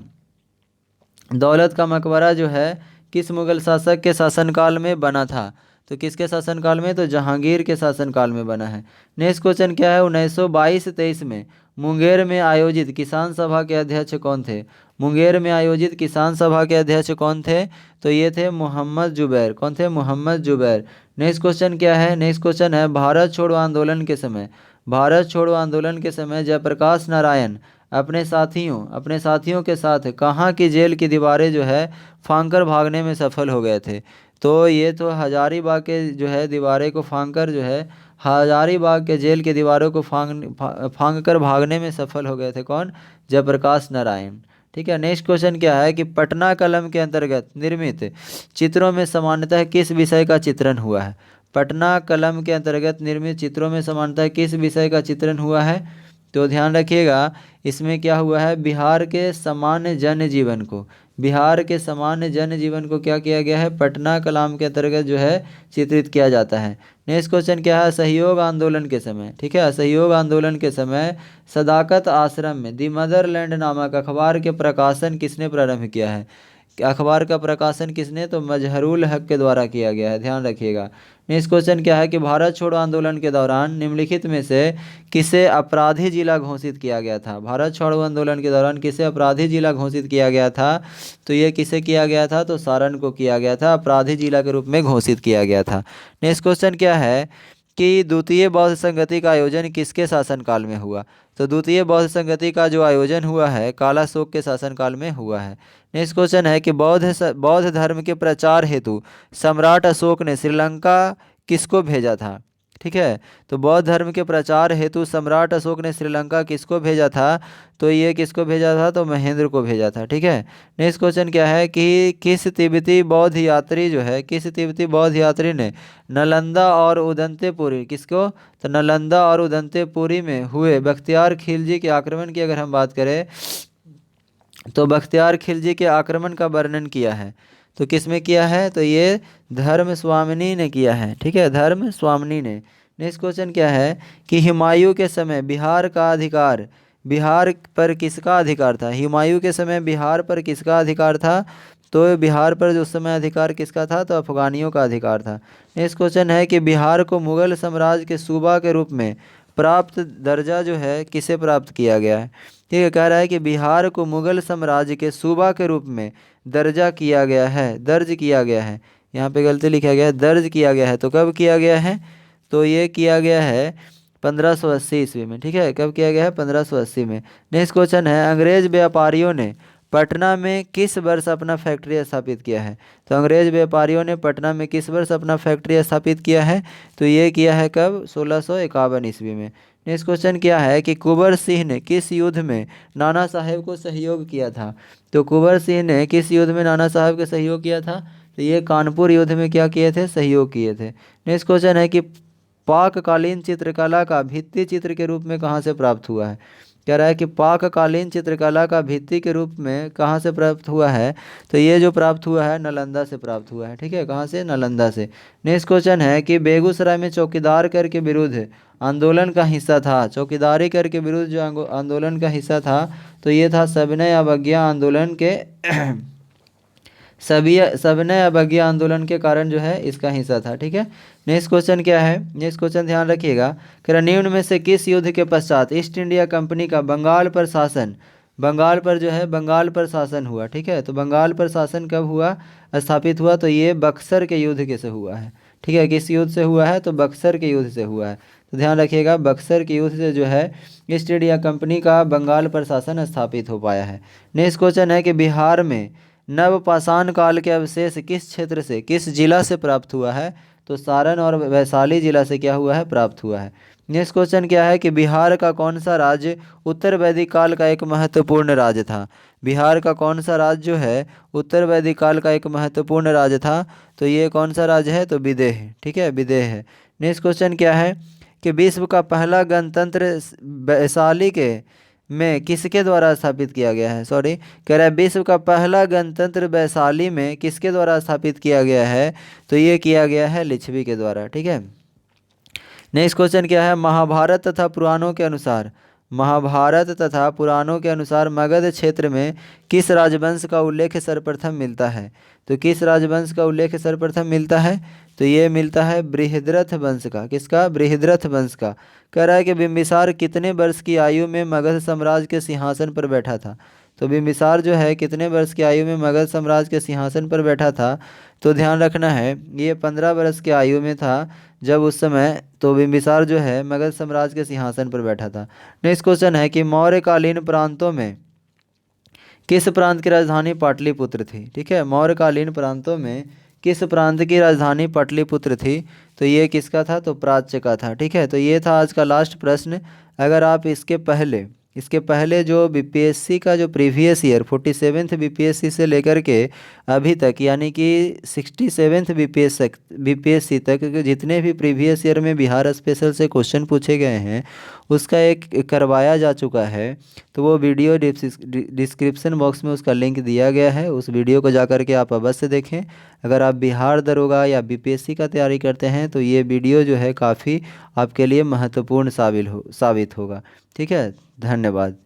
दौलत का मकबरा जो है किस मुगल शासक के शासनकाल में बना था? तो किसके शासनकाल में? तो जहांगीर के शासनकाल में बना है। नेक्स्ट क्वेश्चन क्या है? 1922-23 में मुंगेर में आयोजित किसान सभा के अध्यक्ष कौन थे? मुंगेर में आयोजित किसान सभा के अध्यक्ष कौन थे? तो ये थे मोहम्मद जुबैर। कौन थे? मोहम्मद जुबैर। नेक्स्ट क्वेश्चन क्या है? नेक्स्ट क्वेश्चन है भारत छोड़ो आंदोलन के समय जयप्रकाश नारायण अपने साथियों के साथ कहाँ की जेल की दीवारें जो है फांगकर भागने में सफल हो गए थे? तो ये तो हजारीबाग के जो है दीवारें को फांगकर जो है हजारीबाग के जेल की दीवारों को फांग कर भागने में सफल हो गए थे। कौन? जयप्रकाश नारायण। ठीक है। नेक्स्ट क्वेश्चन क्या है कि पटना कलम के अंतर्गत निर्मित चित्रों में सामान्यतः किस विषय का चित्रण हुआ है? पटना कलम के अंतर्गत निर्मित चित्रों में सामान्यतः किस विषय का चित्रण हुआ है? तो ध्यान रखिएगा इसमें क्या हुआ है? बिहार के सामान्य जनजीवन को क्या किया गया है? पटना कलाम के अंतर्गत जो है चित्रित किया जाता है। नेक्स्ट क्वेश्चन क्या है? असहयोग आंदोलन के समय, ठीक है, असहयोग आंदोलन के समय सदाकत आश्रम में दी मदरलैंड नामक अखबार के प्रकाशन किसने प्रारंभ किया है? अखबार का प्रकाशन किसने? तो मजहरुल हक के द्वारा किया गया है। ध्यान रखिएगा। नेक्स्ट क्वेश्चन क्या है कि भारत छोड़ो आंदोलन के दौरान निम्नलिखित में से किसे अपराधी जिला घोषित किया गया था? भारत छोड़ो आंदोलन के दौरान किसे अपराधी जिला घोषित किया गया था? तो ये किसे किया गया था? तो सारण को किया गया था, अपराधी जिला के रूप में घोषित किया गया था। नेक्स्ट क्वेश्चन क्या है कि द्वितीय बौद्ध संगति का आयोजन किसके शासनकाल में हुआ? तो द्वितीय बौद्ध संगति का जो आयोजन हुआ है कालाशोक के शासनकाल में हुआ है। नेक्स्ट क्वेश्चन है कि बौद्ध धर्म के प्रचार हेतु सम्राट अशोक ने श्रीलंका किसको भेजा था? ठीक है। तो बौद्ध धर्म के प्रचार हेतु सम्राट अशोक ने श्रीलंका किसको भेजा था? तो ये किसको भेजा था? तो महेंद्र को भेजा था। ठीक है। नेक्स्ट क्वेश्चन क्या है कि किस तिब्बती बौद्ध यात्री ने नालंदा और उदंतेपुरी तो नालंदा और उदंतेपुरी में हुए बख्तियार खिलजी के आक्रमण की अगर हम बात करें तो बख्तियार खिलजी के आक्रमण का वर्णन किया है? तो किस में किया है? तो ये धर्म स्वामिनी ने किया है। ठीक है, धर्म स्वामिनी ने। नेक्स्ट क्वेश्चन क्या है कि हुमायूं के समय बिहार पर किसका अधिकार था? हुमायूं के समय बिहार पर किसका अधिकार था? तो बिहार पर जो उस समय अधिकार किसका था, तो अफगानियों का अधिकार था। नेक्स्ट क्वेश्चन है कि बिहार को मुगल साम्राज्य के सूबा के रूप में प्राप्त दर्जा जो है किसे प्राप्त किया गया है। ठीक है, कह रहा है कि बिहार को मुगल साम्राज्य के सूबा के रूप में दर्जा किया गया है, दर्ज किया गया है। यहाँ पे गलती लिखा गया है, दर्ज किया गया है। तो कब किया गया है, तो ये किया गया है 1580 ईस्वी में। ठीक है, कब किया गया है, 1580 में। नेक्स्ट क्वेश्चन है, अंग्रेज व्यापारियों ने पटना में किस वर्ष अपना फैक्ट्री स्थापित किया है। तो अंग्रेज व्यापारियों ने पटना में किस वर्ष अपना फैक्ट्री स्थापित किया है, तो ये किया है कब, 1651 ईस्वी में। नेक्स्ट क्वेश्चन क्या है कि कुंवर सिंह ने किस युद्ध में नाना साहेब को सहयोग किया था। तो कुंवर सिंह ने किस युद्ध में नाना साहब को सहयोग किया था, तो ये कानपुर युद्ध में क्या किए थे, सहयोग किए थे। नेक्स्ट क्वेश्चन है कि पाककालीन चित्रकला का भित्ति चित्र के रूप में कहाँ से प्राप्त हुआ है। कह रहा है कि पाककालीन चित्रकला का भित्ति के रूप में कहाँ से प्राप्त हुआ है, तो ये जो प्राप्त हुआ है नालंदा से प्राप्त हुआ है। ठीक है, कहाँ से, नालंदा से। नेक्स्ट क्वेश्चन है कि बेगूसराय में चौकीदार कर के विरुद्ध आंदोलन का हिस्सा था, चौकीदारी कर के विरुद्ध जो आंदोलन का हिस्सा था, तो ये था सविनय अवज्ञा आंदोलन के सविनय अवज्ञा आंदोलन के कारण जो है इसका हिस्सा था। ठीक है, नेक्स्ट क्वेश्चन क्या है, नेक्स्ट क्वेश्चन ध्यान रखिएगा कि निम्न में से किस युद्ध के पश्चात ईस्ट इंडिया कंपनी का बंगाल पर शासन, बंगाल पर जो है बंगाल पर शासन हुआ। ठीक है, तो बंगाल पर शासन कब हुआ, स्थापित हुआ, तो ये बक्सर के युद्ध के से हुआ है। ठीक है, किस युद्ध से हुआ है, तो बक्सर के युद्ध से हुआ है। तो ध्यान रखिएगा, बक्सर के युद्ध से जो है ईस्ट इंडिया कंपनी का बंगाल पर शासन स्थापित हो पाया है। नेक्स्ट क्वेश्चन है कि बिहार में नवपाषाण काल के अवशेष किस क्षेत्र से, किस जिला से प्राप्त हुआ है, तो सारण और वैशाली जिला से क्या हुआ है, प्राप्त हुआ है। नेक्स्ट क्वेश्चन क्या है कि बिहार का कौन सा राज्य उत्तर वैदिक काल का एक महत्वपूर्ण राज्य था। बिहार का कौन सा राज्य जो है उत्तर वैदिक काल का एक महत्वपूर्ण राज्य था, तो ये कौन सा राज्य है, तो विदेह। ठीक है, विदेह है। नेक्स्ट क्वेश्चन क्या है कि विश्व का पहला गणतंत्र वैशाली के में किसके द्वारा स्थापित किया गया है, सॉरी कह रहा है विश्व का पहला गणतंत्र वैशाली में किसके द्वारा स्थापित किया गया है, तो ये किया गया है लिच्छवी के द्वारा। ठीक है, नेक्स्ट क्वेश्चन क्या है, महाभारत तथा पुराणों के अनुसार, महाभारत तथा पुराणों के अनुसार मगध क्षेत्र में किस राजवंश का उल्लेख सर्वप्रथम मिलता है। तो किस राजवंश का उल्लेख सर्वप्रथम मिलता है, तो ये मिलता है बृहद्रथ वंश का। किसका, बृहद्रथ वंश का। कह रहा है कि बिंबिसार कितने वर्ष की आयु में मगध साम्राज्य के सिंहासन पर बैठा था। तो बिंबिसार जो है कितने वर्ष की आयु में मगध साम्राज्य के सिंहासन पर बैठा था, तो ध्यान रखना है ये 15 वर्ष की आयु में था जब उस समय तो बिंबिसार जो है मगध साम्राज्य के सिंहासन पर बैठा था। नेक्स्ट क्वेश्चन है कि मौर्यकालीन प्रांतों में किस प्रांत की राजधानी पाटलिपुत्र थी। ठीक है, मौर्यकालीन प्रांतों में किस प्रांत की राजधानी पाटलिपुत्र थी, तो ये किसका था, तो प्राच्य का था। ठीक है, तो ये था आज का लास्ट प्रश्न। अगर आप इसके पहले जो बीपीएससी का जो प्रीवियस ईयर 47th बीपीएससी से लेकर के अभी तक यानी कि 67th बीपीएससी तक जितने भी प्रीवियस ईयर में बिहार स्पेशल से क्वेश्चन पूछे गए हैं उसका एक करवाया जा चुका है। तो वो वीडियो डिस्क्रिप्शन बॉक्स में उसका लिंक दिया गया है, उस वीडियो को जा कर के आप अवश्य देखें। अगर आप बिहार दरोगा या बीपीएससी का तैयारी करते हैं तो ये वीडियो जो है काफ़ी आपके लिए महत्वपूर्ण साबित होगा। ठीक है, धन्यवाद।